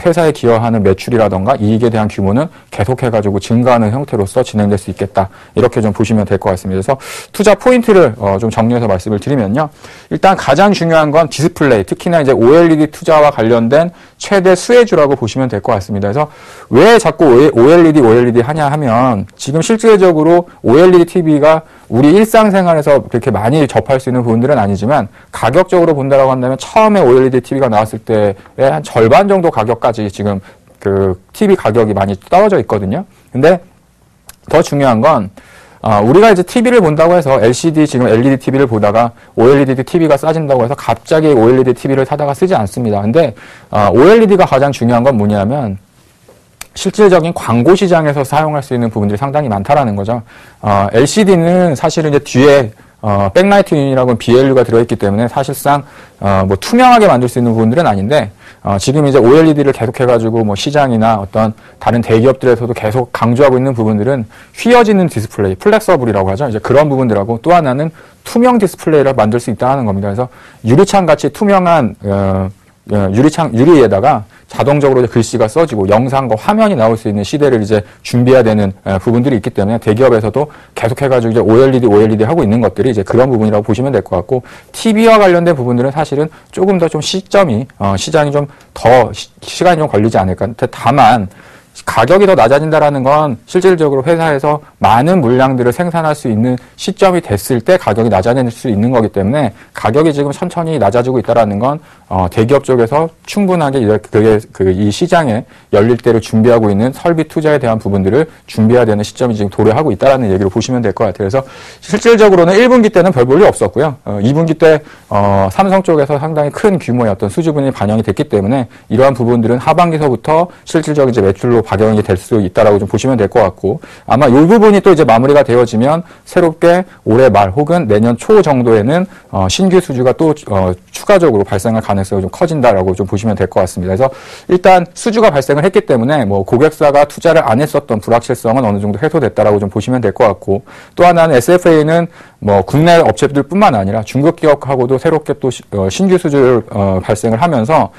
회사에 기여하는 매출이라던가 이익에 대한 규모는 계속해가지고 증가하는 형태로서 진행될 수 있겠다. 이렇게 좀 보시면 될 것 같습니다. 그래서 투자 포인트를 좀 정리해서 말씀을 드리면요. 일단 가장 중요한 건 디스플레이, 특히나 이제 OLED 투자와 관련된 최대 수혜주라고 보시면 될 것 같습니다. 그래서 왜 자꾸 OLED 하냐 하면 지금 실질적으로 OLED TV가 우리 일상생활에서 그렇게 많이 접할 수 있는 부분들은 아니지만 가격적으로 본다라고 한다면 처음에 OLED TV가 나왔을 때의 한 절반 정도 가격까지 지금 그 TV 가격이 많이 떨어져 있거든요. 근데 더 중요한 건 우리가 이제 TV를 본다고 해서 지금 LED TV를 보다가 OLED TV가 싸진다고 해서 갑자기 OLED TV를 사다가 쓰지 않습니다. 근데 OLED가 가장 중요한 건 뭐냐면 실질적인 광고 시장에서 사용할 수 있는 부분들이 상당히 많다라는 거죠. LCD는 사실은 이제 뒤에 백라이트 유닛이라고 BLU가 들어있기 때문에 사실상 뭐 투명하게 만들 수 있는 부분들은 아닌데 지금 이제 OLED를 계속해가지고 뭐 시장이나 어떤 다른 대기업들에서도 계속 강조하고 있는 부분들은 휘어지는 디스플레이, 플렉서블이라고 하죠. 이제 그런 부분들하고 또 하나는 투명 디스플레이를 만들 수 있다는 겁니다. 그래서 유리창 같이 투명한 유리에다가 자동적으로 글씨가 써지고 영상과 화면이 나올 수 있는 시대를 이제 준비해야 되는 부분들이 있기 때문에 대기업에서도 계속해가지고 이제 OLED 하고 있는 것들이 이제 그런 부분이라고 보시면 될 것 같고 TV와 관련된 부분들은 사실은 조금 더 좀 시장이 좀 더 시간이 좀 걸리지 않을까. 다만 가격이 더 낮아진다라는 건 실질적으로 회사에서 많은 물량들을 생산할 수 있는 시점이 됐을 때 가격이 낮아질 수 있는 거기 때문에 가격이 지금 천천히 낮아지고 있다라는 건 대기업 쪽에서 충분하게 이 시장에 열릴 때를 준비하고 있는 설비 투자에 대한 부분들을 준비해야 되는 시점이 지금 도래하고 있다라는 얘기로 보시면 될 것 같아요. 그래서 실질적으로는 1분기 때는 별 볼 일 없었고요. 2분기 때 삼성 쪽에서 상당히 큰 규모의 어떤 수주분이 반영이 됐기 때문에 이러한 부분들은 하반기서부터 실질적인 이제 매출로 박영이 될 수 있다라고 좀 보시면 될 것 같고 아마 이 부분이 또 이제 마무리가 되어지면 새롭게 올해 말 혹은 내년 초 정도에는 신규 수주가 또 추가적으로 발생할 가능성이 좀 커진다라고 좀 보시면 될 것 같습니다. 그래서 일단 수주가 발생을 했기 때문에 뭐 고객사가 투자를 안 했었던 불확실성은 어느 정도 해소됐다라고 좀 보시면 될 것 같고 또 하나는 SFA는 뭐 국내 업체들뿐만 아니라 중국 기업하고도 새롭게 또 신규 수주를 발생을 하면서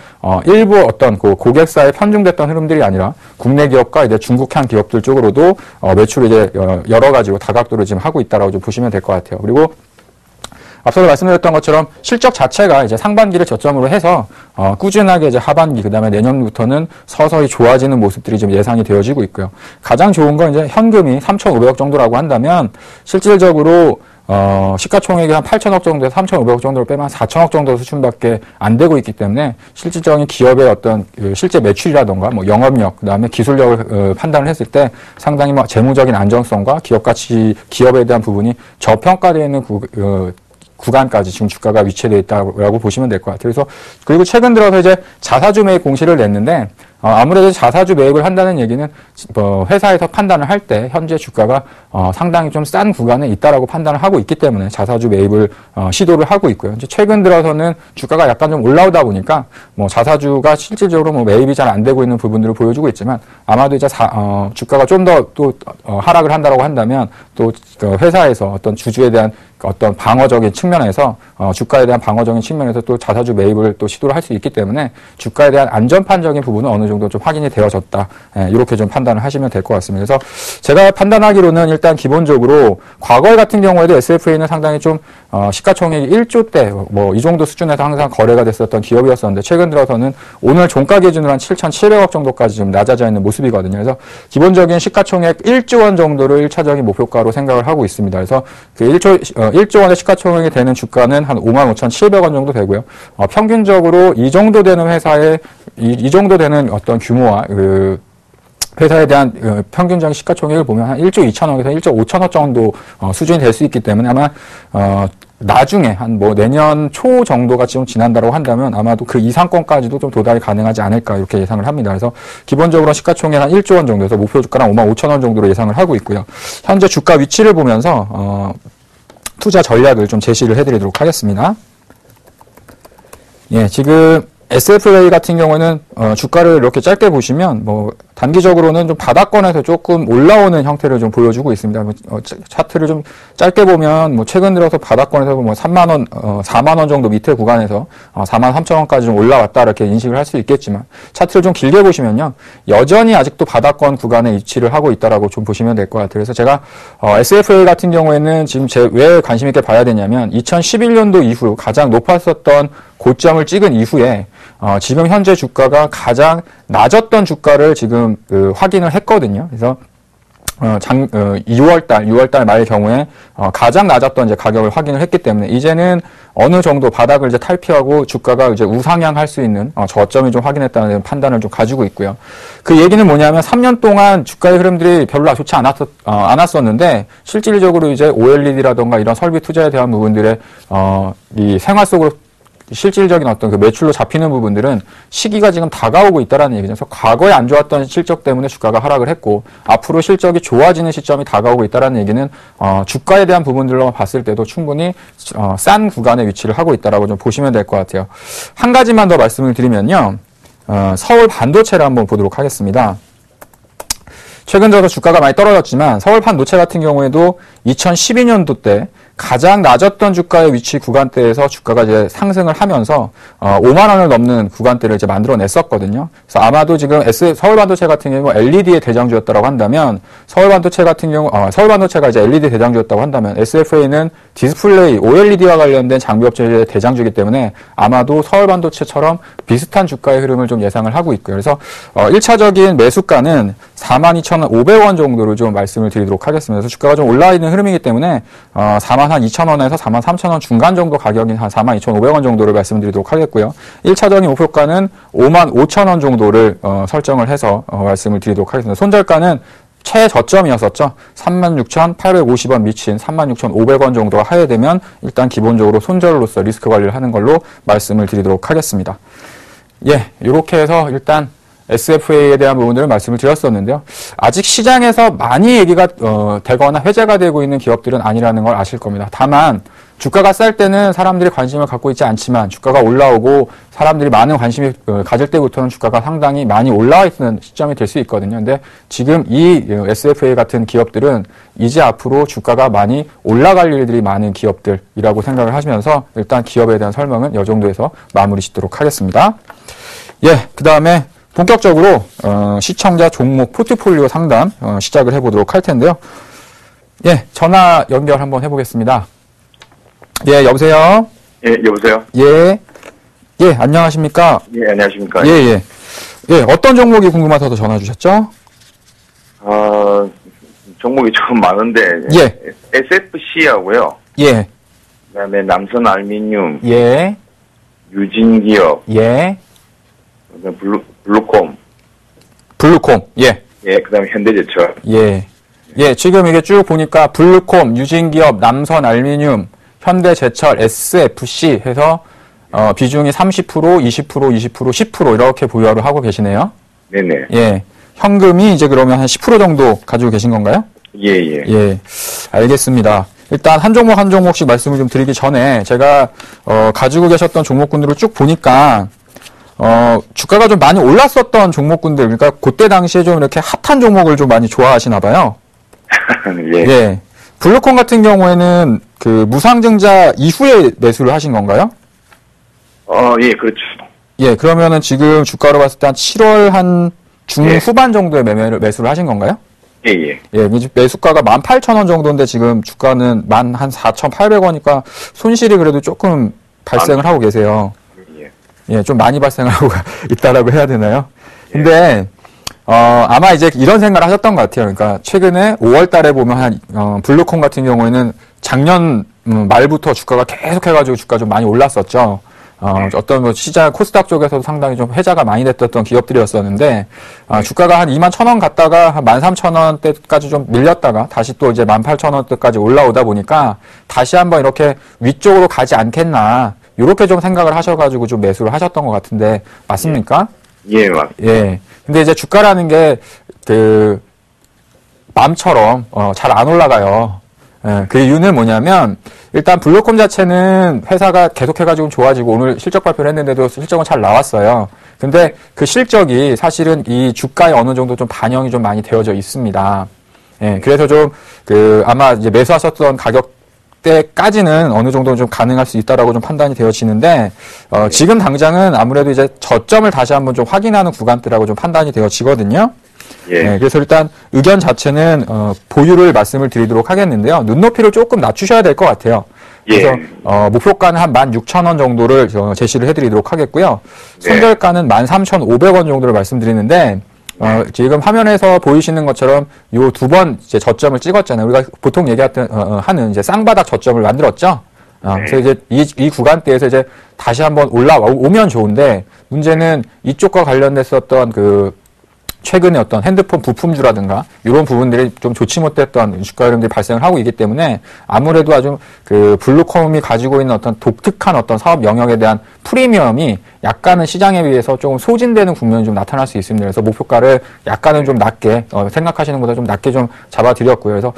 일부 어떤 그 고객사에 편중됐던 흐름들이 아니라 국내 기업과 이제 중국향 기업들 쪽으로도 매출을 이제 여러 가지로 다각도로 지금 하고 있다라고 좀 보시면 될 것 같아요. 그리고 앞서도 말씀드렸던 것처럼 실적 자체가 이제 상반기를 저점으로 해서 꾸준하게 이제 하반기 그다음에 내년부터는 서서히 좋아지는 모습들이 지금 예상이 되어지고 있고요. 가장 좋은 건 이제 현금이 3,500억 정도라고 한다면 실질적으로 시가총액이 한 8천억 정도에서 3,500억 정도를 빼면 4천억 정도 수준밖에 안 되고 있기 때문에 실질적인 기업의 어떤 실제 매출이라던가 뭐 영업력, 그다음에 기술력을 판단을 했을 때 상당히 뭐 재무적인 안정성과 기업 가치, 기업에 대한 부분이 저평가되어 있는 구간까지 지금 주가가 위치되어 있다고 보시면 될 것 같아요. 그래서 그리고 최근 들어서 이제 자사주 매입 공시를 냈는데 아무래도 자사주 매입을 한다는 얘기는 회사에서 판단을 할 때 현재 주가가 상당히 좀 싼 구간에 있다라고 판단을 하고 있기 때문에 자사주 매입을 시도를 하고 있고요. 이제 최근 들어서는 주가가 약간 좀 올라오다 보니까 뭐 자사주가 실질적으로 뭐 매입이 잘 안 되고 있는 부분들을 보여주고 있지만 아마도 이제 주가가 좀 더 또 하락을 한다라고 한다면 또 회사에서 어떤 주주에 대한 어떤 방어적인 측면에서 주가에 대한 방어적인 측면에서 또 자사주 매입을 또 시도를 할 수 있기 때문에 주가에 대한 안전판적인 부분은 어느 정도 좀 확인이 되어졌다. 이렇게 좀 판단을 하시면 될 것 같습니다. 그래서 제가 판단하기로는 일단 기본적으로 과거 같은 경우에도 SFA는 상당히 좀 시가총액이 1조 대 뭐 이 정도 수준에서 항상 거래가 됐었던 기업이었었는데 최근 들어서는 오늘 종가 기준으로 한 7,700억 정도까지 좀 낮아져 있는 모습이거든요. 그래서 기본적인 시가총액 1조 원 정도를 1차적인 목표가로 생각을 하고 있습니다. 그래서 그 1조 원의 시가총액이 되는 주가는 한 55,700원 정도 되고요. 평균적으로 이 정도 되는 회사에 이 정도 되는 어떤 규모와 회사에 대한 평균적인 시가총액을 보면 한 1조 2천억에서 1조 5천억 정도 수준이 될 수 있기 때문에 아마 나중에 한 뭐 내년 초 정도가 지금 지난다고 한다면 아마도 그 이상권까지도 좀 도달이 가능하지 않을까 이렇게 예상을 합니다. 그래서 기본적으로 시가총액 한 1조 원 정도에서 목표 주가는 55,000원 정도로 예상을 하고 있고요. 현재 주가 위치를 보면서 투자 전략을 좀 제시를 해드리도록 하겠습니다. 예, 지금 SFA 같은 경우에는 주가를 이렇게 짧게 보시면 뭐 단기적으로는 좀 바닥권에서 조금 올라오는 형태를 좀 보여주고 있습니다. 차트를 좀 짧게 보면 뭐 최근 들어서 바닥권에서 뭐 3만 원, 4만 원 정도 밑에 구간에서 4만 3천 원까지 좀 올라왔다 이렇게 인식을 할 수 있겠지만 차트를 좀 길게 보시면요 여전히 아직도 바닥권 구간에 위치를 하고 있다라고 좀 보시면 될 것 같아요. 그래서 제가 SFA 같은 경우에는 지금 왜 관심 있게 봐야 되냐면 2011년도 이후 가장 높았었던 고점을 찍은 이후에 지금 현재 주가가 가장 낮았던 주가를 지금 확인을 했거든요. 그래서 6월달 말 경우에 가장 낮았던 이제 가격을 확인을 했기 때문에 이제는 어느 정도 바닥을 이제 탈피하고 주가가 이제 우상향할 수 있는 저점이 좀 확인했다는 판단을 좀 가지고 있고요. 그 얘기는 뭐냐면 3년 동안 주가의 흐름들이 별로 좋지 않았었는데 실질적으로 이제 OLED라던가 이런 설비 투자에 대한 부분들의 이 생활 속으로 실질적인 어떤 그 매출로 잡히는 부분들은 시기가 지금 다가오고 있다라는 얘기죠. 그래서 과거에 안 좋았던 실적 때문에 주가가 하락을 했고 앞으로 실적이 좋아지는 시점이 다가오고 있다라는 얘기는 주가에 대한 부분들로 봤을 때도 충분히 싼 구간에 위치를 하고 있다라고 좀 보시면 될 것 같아요. 한 가지만 더 말씀을 드리면요. 서울 반도체를 한번 보도록 하겠습니다. 최근 들어서 주가가 많이 떨어졌지만 서울 반도체 같은 경우에도 2012년도 때 가장 낮았던 주가의 위치 구간대에서 주가가 이제 상승을 하면서 5만 원을 넘는 구간대를 이제 만들어냈었거든요. 그래서 아마도 지금 서울 반도체 같은 경우 LED의 대장주였다고 한다면 서울 반도체가 이제 LED 대장주였다고 한다면 SFA는 디스플레이 OLED와 관련된 장비 업체의 대장주이기 때문에 아마도 서울 반도체처럼 비슷한 주가의 흐름을 좀 예상을 하고 있고요. 그래서 1차적인 매수가는 42,500원 정도로 좀 말씀을 드리도록 하겠습니다. 그래서 주가가 좀 올라 있는 흐름이기 때문에 42,000원에서 43,000원 중간 정도 가격인 한 42,500원 정도를 말씀드리도록 하겠고요. 1차적인 목표가는 55,000원 정도를 설정을 해서 말씀을 드리도록 하겠습니다. 손절가는 최저점이었었죠. 36,850원 미친 36,500원 정도가 하회되면 일단 기본적으로 손절로서 리스크 관리를 하는 걸로 말씀을 드리도록 하겠습니다. 예, 이렇게 해서 일단 SFA에 대한 부분들을 말씀을 드렸었는데요. 아직 시장에서 많이 얘기가 되거나 회자가 되고 있는 기업들은 아니라는 걸 아실 겁니다. 다만 주가가 쌀 때는 사람들이 관심을 갖고 있지 않지만 주가가 올라오고 사람들이 많은 관심을 가질 때부터는 주가가 상당히 많이 올라와 있는 시점이 될 수 있거든요. 근데 지금 이 SFA 같은 기업들은 이제 앞으로 주가가 많이 올라갈 일들이 많은 기업들이라고 생각을 하시면서 일단 기업에 대한 설명은 이 정도에서 마무리 짓도록 하겠습니다. 예, 그 다음에 본격적으로 시청자 종목 포트폴리오 상담 시작을 해보도록 할 텐데요. 예, 전화 연결 한번 해보겠습니다. 예, 여보세요? 예, 여보세요? 예, 예, 안녕하십니까? 예, 안녕하십니까? 예, 예. 예, 어떤 종목이 궁금해서 전화 주셨죠? 종목이 좀 많은데. 예. SFC하고요. 예. 그 다음에 남선 알미늄. 예. 유진기업. 예. 그다음에 블루콤. 블루콤, 예. 예, 그 다음에 현대제철. 예. 예, 지금 이게 쭉 보니까 블루콤, 유진기업, 남선 알미늄, 현대제철, SFC 해서 비중이 30%, 20%, 20%, 10% 이렇게 보유를 하고 계시네요. 네네. 예. 현금이 이제 그러면 한 10% 정도 가지고 계신 건가요? 예, 예. 예. 알겠습니다. 일단 한 종목 한 종목씩 말씀을 좀 드리기 전에 제가 가지고 계셨던 종목군들을 쭉 보니까 주가가 좀 많이 올랐었던 종목군들, 그러니까 그때 당시에 좀 이렇게 핫한 종목을 좀 많이 좋아하시나 봐요. 예. 예. 블루콤 같은 경우에는 그 무상증자 이후에 매수를 하신 건가요? 예, 그렇죠. 예, 그러면은 지금 주가로 봤을 때 한 7월 한 중후반 정도에 매수를 하신 건가요? 예, 예. 예, 매수가가 18,000원 정도인데 지금 주가는 한 4,800원이니까 손실이 그래도 조금 발생을 하고 계세요. 예. 예, 좀 많이 발생을 하고 있다라고 해야 되나요? 근데, 아마 이제 이런 생각을 하셨던 것 같아요. 그러니까 최근에 5월 달에 보면 블루콤 같은 경우에는 작년 말부터 주가가 계속 해가지고 주가 좀 많이 올랐었죠. 어떤 뭐 시장 코스닥 쪽에서도 상당히 좀 회자가 많이 됐던 기업들이었었는데 주가가 한 21,000원 갔다가 한 13,000원대까지 좀 밀렸다가 다시 또 이제 18,000원대까지 올라오다 보니까 다시 한번 이렇게 위쪽으로 가지 않겠나 이렇게 좀 생각을 하셔가지고 좀 매수를 하셨던 것 같은데 맞습니까? 예, 맞습니다. 예. 근데 이제 주가라는 게 마음처럼 잘 안 올라가요. 예, 그 이유는 뭐냐면 일단 블루콤 자체는 회사가 계속해가지고 좋아지고 오늘 실적 발표를 했는데도 실적은 잘 나왔어요. 근데 그 실적이 사실은 이 주가에 어느 정도 좀 반영이 좀 많이 되어져 있습니다. 예, 그래서 좀 아마 이제 매수하셨던 가격대까지는 어느 정도 좀 가능할 수 있다라고 좀 판단이 되어지는데, 지금 당장은 아무래도 이제 저점을 다시 한번 좀 확인하는 구간대라고 좀 판단이 되어지거든요. 예. 네, 그래서 일단 의견 자체는 보유를 말씀을 드리도록 하겠는데요. 눈높이를 조금 낮추셔야 될 것 같아요. 그래서 예. 목표가는 한 16,000원 정도를 제시를 해드리도록 하겠고요. 손절가는 13,500원 정도를 말씀드리는데 지금 화면에서 보이시는 것처럼 요 두 번 이제 저점을 찍었잖아요. 우리가 보통 얘기했던 하는 이제 쌍바닥 저점을 만들었죠. 그래서 이제 이 구간대에서 이제 다시 한번 올라오면 좋은데 문제는 이쪽과 관련됐었던 최근에 어떤 핸드폰 부품주라든가 이런 부분들이 좀 좋지 못했던 주가 흐름들이 발생을 하고 있기 때문에 아무래도 아주 블루콤이 가지고 있는 어떤 독특한 어떤 사업 영역에 대한 프리미엄이 약간은 시장에 비해서 조금 소진되는 국면이 좀 나타날 수 있습니다. 그래서 목표가를 약간은 좀 낮게 생각하시는 것보다 좀 낮게 좀 잡아드렸고요. 그래서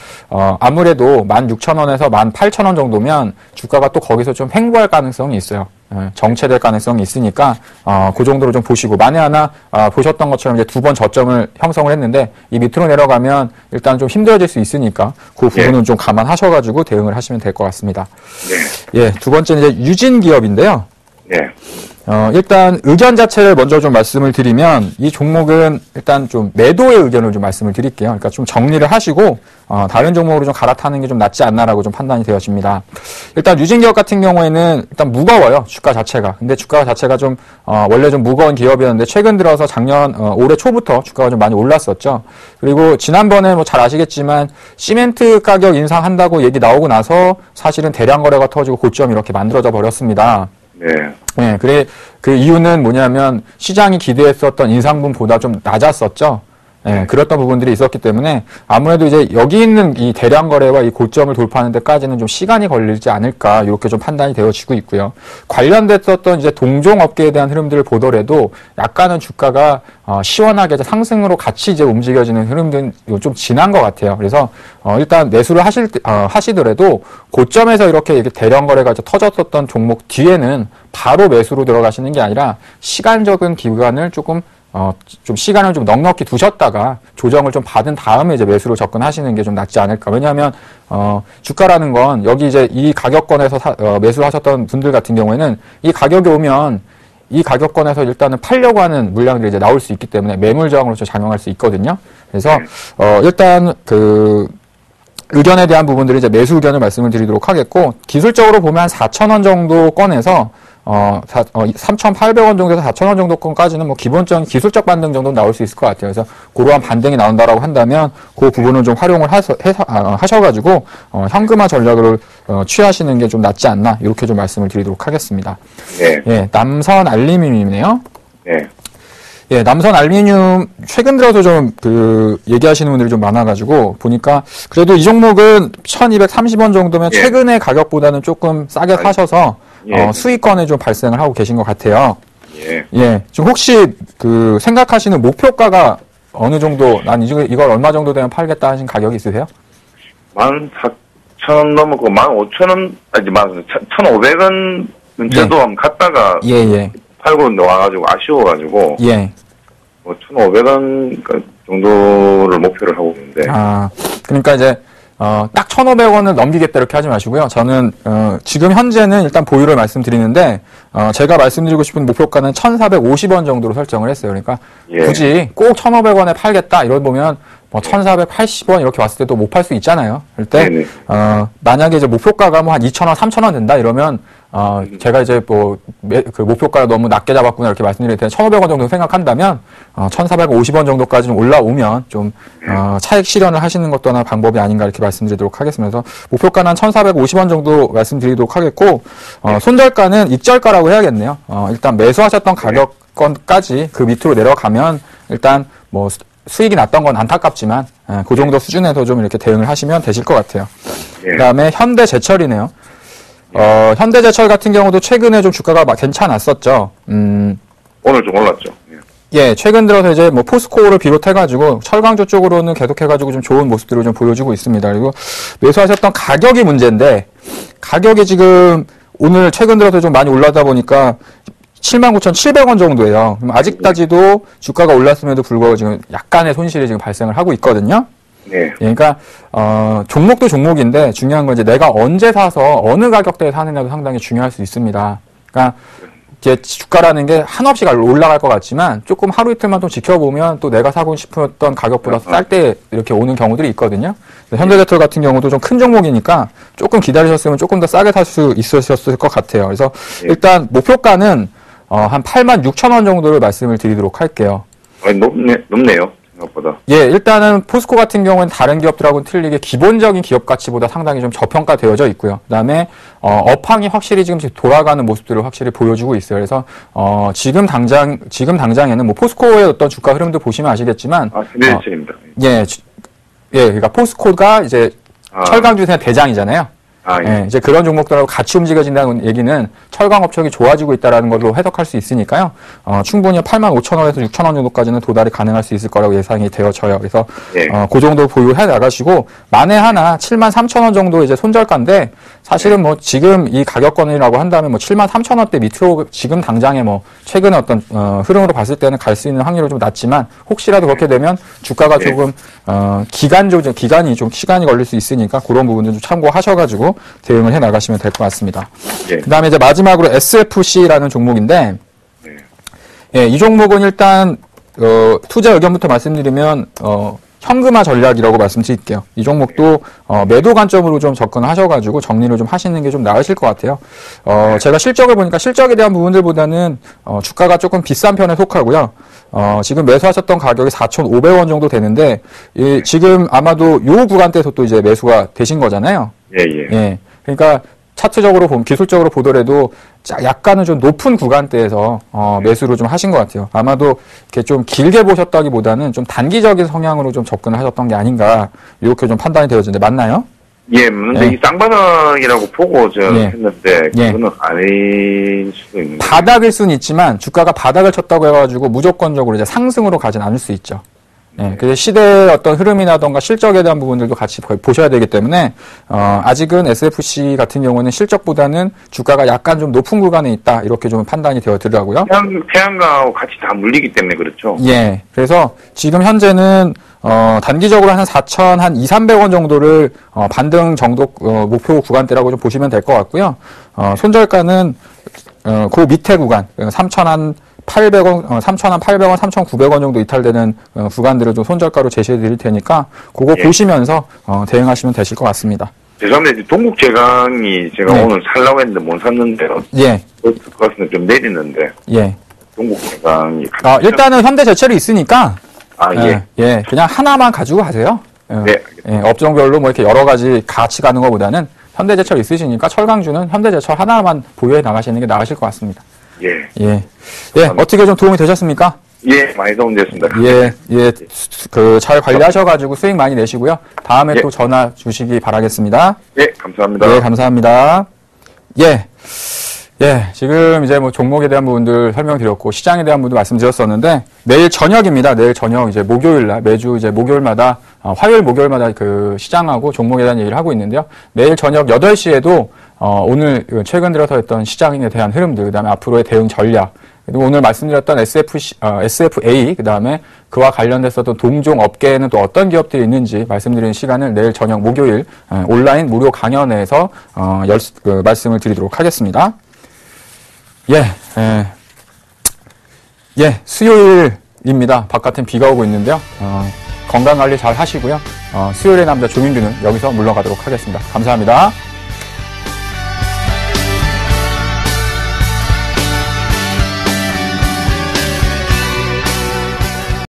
아무래도 16,000원에서 18,000원 정도면 주가가 또 거기서 좀 횡보할 가능성이 있어요. 정체될 가능성이 있으니까 그 정도로 좀 보시고 만에 하나 보셨던 것처럼 이제 두 번 저점을 형성을 했는데 이 밑으로 내려가면 일단 좀 힘들어질 수 있으니까 그 부분은 좀 감안하셔가지고 대응을 하시면 될 것 같습니다. 네. 예, 두 번째는 이제 유진 기업인데요. 네. 일단 의견 자체를 먼저 좀 말씀을 드리면 이 종목은 일단 좀 매도의 의견을 좀 말씀을 드릴게요. 그러니까 좀 정리를 하시고 다른 종목으로 좀 갈아타는 게 좀 낫지 않나라고 좀 판단이 되어집니다. 일단 유진기업 같은 경우에는 일단 무거워요. 주가 자체가. 근데 주가 자체가 좀 원래 좀 무거운 기업이었는데 최근 들어서 작년 올해 초부터 주가가 좀 많이 올랐었죠. 그리고 지난번에 뭐 잘 아시겠지만 시멘트 가격 인상한다고 얘기 나오고 나서 사실은 대량 거래가 터지고 고점이 이렇게 만들어져 버렸습니다. 네. 네, 그 이유는 뭐냐면 시장이 기대했었던 인상분보다 좀 낮았었죠. 네, 그랬던 부분들이 있었기 때문에 아무래도 이제 여기 있는 이 대량 거래와 이 고점을 돌파하는 데까지는 좀 시간이 걸리지 않을까 이렇게 좀 판단이 되어지고 있고요. 관련됐었던 이제 동종 업계에 대한 흐름들을 보더라도 약간은 주가가 시원하게 이제 상승으로 같이 이제 움직여지는 흐름들은 좀 지난 것 같아요. 그래서 일단 매수를 하시더라도 고점에서 이렇게 대량 거래가 이제 터졌었던 종목 뒤에는 바로 매수로 들어가시는 게 아니라 시간적인 기간을 좀 시간을 좀 넉넉히 두셨다가 조정을 좀 받은 다음에 이제 매수로 접근하시는 게 좀 낫지 않을까. 왜냐하면, 주가라는 건 여기 이제 이 가격권에서 매수하셨던 분들 같은 경우에는 이 가격이 오면 이 가격권에서 일단은 팔려고 하는 물량들이 이제 나올 수 있기 때문에 매물 저항으로서 작용할 수 있거든요. 그래서, 일단 의견에 대한 부분들이 이제 매수 의견을 말씀을 드리도록 하겠고, 기술적으로 보면 한 4,000원 정도 꺼내서 3,800원 정도에서 4,000원 정도까지는 뭐 기본적인 기술적 반등 정도 나올 수 있을 것 같아요. 그래서 그러한 반등이 나온다라고 한다면 그 부분을 좀 활용을 하셔가지고 현금화 전략을 취하시는 게 좀 낫지 않나 이렇게 좀 말씀을 드리도록 하겠습니다. 네. 예, 남선 알루미늄이네요. 네. 예, 남선 알루미늄 최근 들어서 좀 얘기하시는 분들이 좀 많아가지고 보니까 그래도 이 종목은 1,230원 정도면 최근의 가격보다는 조금 싸게 사셔서 수익권에 좀 발생을 하고 계신 것 같아요. 예. 예, 지금 혹시 생각하시는 목표가가 어느 정도, 난 이걸 얼마 정도 되면 팔겠다 하신 가격이 있으세요? 14,000원 넘었고 15,000원, 아니 1,500원 근처도 한번 갔다가 팔고 나와가지고 아쉬워가지고 뭐 1,500원 정도를 목표를 하고 있는데. 그러니까 이제 딱 1,500원을 넘기겠다 이렇게 하지 마시고요. 저는 지금 현재는 일단 보유를 말씀드리는데 제가 말씀드리고 싶은 목표가는 1,450원 정도로 설정을 했어요. 그러니까 굳이 꼭 1,500원에 팔겠다 이런 보면 뭐 1,480원 이렇게 왔을 때도 못 팔 수 있잖아요. 그럴 때 만약에 이제 목표가가 뭐 한 2,000원, 3,000원 된다 이러면 제가 이제 그 목표가를 너무 낮게 잡았구나 이렇게 말씀드릴 텐데 1,500원 정도 생각한다면 1,450원 정도까지 좀 올라오면 좀 차익 실현을 하시는 것도 하나 방법이 아닌가 이렇게 말씀드리도록 하겠습니다. 그래서 목표가는 한 1,450원 정도 말씀드리도록 하겠고 손절가는 익절가라고 해야겠네요. 일단 매수하셨던 가격권까지 그 밑으로 내려가면 일단 뭐 수익이 났던 건 안타깝지만 그 정도 수준에서 좀 이렇게 대응을 하시면 되실 것 같아요. 그다음에 현대제철이네요. 현대제철 같은 경우도 최근에 좀 주가가 괜찮았었죠. 오늘 좀 올랐죠. 예, 최근 들어서 이제 뭐 포스코를 비롯해가지고 철강주 쪽으로는 계속해가지고 좀 좋은 모습들을 좀 보여주고 있습니다. 그리고 매수하셨던 가격이 문제인데, 가격이 지금 오늘 최근 들어서 좀 많이 올라다 보니까 79,700원 정도예요. 그럼 아직까지도 주가가 올랐음에도 불구하고 지금 약간의 손실이 지금 발생을 하고 있거든요. 네. 예, 그러니까 종목도 종목인데 중요한 건 이제 내가 언제 사서 어느 가격대에 사느냐도 상당히 중요할 수 있습니다. 그러니까 이제 주가라는 게 한없이 올라갈 것 같지만 조금 하루 이틀만 좀 지켜보면 또 내가 사고 싶었던 가격보다 쌀 때 이렇게 오는 경우들이 있거든요. 현대제철 같은 경우도 좀 큰 종목이니까 조금 기다리셨으면 조금 더 싸게 살 수 있으셨을 것 같아요. 그래서 일단 목표가는 한 86,000원 정도를 말씀을 드리도록 할게요. 높네요. 생각보다. 예, 일단은 포스코 같은 경우는 다른 기업들하고는 틀리게 기본적인 기업 가치보다 상당히 좀 저평가되어져 있고요. 그다음에 업황이 확실히 지금 돌아가는 모습들을 확실히 보여주고 있어요. 그래서 지금 당장에는 뭐 포스코의 어떤 주가 흐름도 보시면 아시겠지만 현대제철입니다. 예, 그러니까 포스코가 이제 철강주의 대장이잖아요. 예, 이제 그런 종목들하고 같이 움직여진다는 얘기는 철강 업종이 좋아지고 있다는 걸로 해석할 수 있으니까요. 충분히 85,000원에서 6,000원 정도까지는 도달이 가능할 수 있을 거라고 예상이 되어져요. 그래서 그 정도 보유해 나가시고 만에 하나 73,000원 정도 이제 손절가인데 사실은 뭐 지금 이 가격권이라고 한다면 뭐 73,000원대 밑으로 지금 당장에 뭐 최근에 어떤 흐름으로 봤을 때는 갈 수 있는 확률이 좀 낮지만 혹시라도 그렇게 되면 주가가 조금 기간이 좀 시간이 걸릴 수 있으니까 그런 부분도 좀 참고하셔가지고 대응을 해 나가시면 될 것 같습니다. 그다음에 이제 마지막으로 SFC라는 종목인데, 예, 이 종목은 일단 투자 의견부터 말씀드리면 현금화 전략이라고 말씀드릴게요. 이 종목도 매도 관점으로 좀 접근하셔가지고 정리를 좀 하시는 게 좀 나으실 것 같아요. 제가 실적을 보니까 실적에 대한 부분들보다는 주가가 조금 비싼 편에 속하고요. 지금 매수하셨던 가격이 4,500원 정도 되는데 지금 아마도 요 구간대에서 또 이제 매수가 되신 거잖아요. 예. 그러니까 차트적으로 보면 기술적으로 보더라도 약간은 좀 높은 구간대에서 매수를 좀 하신 것 같아요. 아마도 이렇게 좀 길게 보셨다기보다는 좀 단기적인 성향으로 좀 접근을 하셨던 게 아닌가 이렇게 좀 판단이 되어지는데 맞나요? 예, 근데 이 쌍바닥이라고 보고 했는데 그거는 아닐 수도 있는데 바닥일 수는 있지만 주가가 바닥을 쳤다고 해가지고 무조건적으로 이제 상승으로 가진 않을 수 있죠. 네, 그래서 시대의 어떤 흐름이라던가 실적에 대한 부분들도 같이 보셔야 되기 때문에 아직은 SFC 같은 경우는 실적보다는 주가가 약간 좀 높은 구간에 있다 이렇게 좀 판단이 되어지더라고요. 태양광하고 같이 다 물리기 때문에 그렇죠. 예, 그래서 지금 현재는 단기적으로 한 4,200-300원 정도를 반등 정도 목표 구간대라고 좀 보시면 될 것 같고요. 손절가는 그 밑에 구간 3,800원, 3,900원 정도 이탈되는 구간들을 좀 손절가로 제시해 드릴 테니까 그거 보시면서 대응하시면 되실 것 같습니다. 죄송합니다. 동국제강이 제가 오늘 살라고 했는데 못 샀는데요. 예. 그것은 좀 내리는데. 예. 동국제강이. 일단은 현대제철이 있으니까. 예. 그냥 하나만 가지고 가세요. 네. 예, 업종별로 뭐 이렇게 여러 가지 같이 가는 것보다는 현대제철 있으시니까 철강주는 현대제철 하나만 보유해 나가시는 게 나으실 것 같습니다. 예. 어떻게 좀 도움이 되셨습니까? 예, 많이 도움됐습니다. 잘 관리하셔가지고 수익 많이 내시고요. 다음에 또 전화 주시기 바라겠습니다. 예, 감사합니다. 예, 감사합니다. 지금 이제 뭐 종목에 대한 부분들 설명드렸고 시장에 대한 부분도 말씀드렸었는데 내일 저녁입니다. 내일 저녁 이제 목요일날 매주 이제 목요일마다 화요일 목요일마다 그 시장하고 종목에 대한 얘기를 하고 있는데요. 내일 저녁 8시에도 오늘 최근 들어서 했던 시장에 대한 흐름들, 그다음에 앞으로의 대응 전략, 그리고 오늘 말씀드렸던 SFA, 그다음에 그와 관련됐었던 동종 업계에는 또 어떤 기업들이 있는지 말씀드리는 시간을 내일 저녁 목요일 온라인 무료 강연에서 말씀을 드리도록 하겠습니다. 수요일입니다. 바깥엔 비가 오고 있는데요. 건강관리 잘 하시고요. 수요일의 남자 조민규는 여기서 물러가도록 하겠습니다. 감사합니다.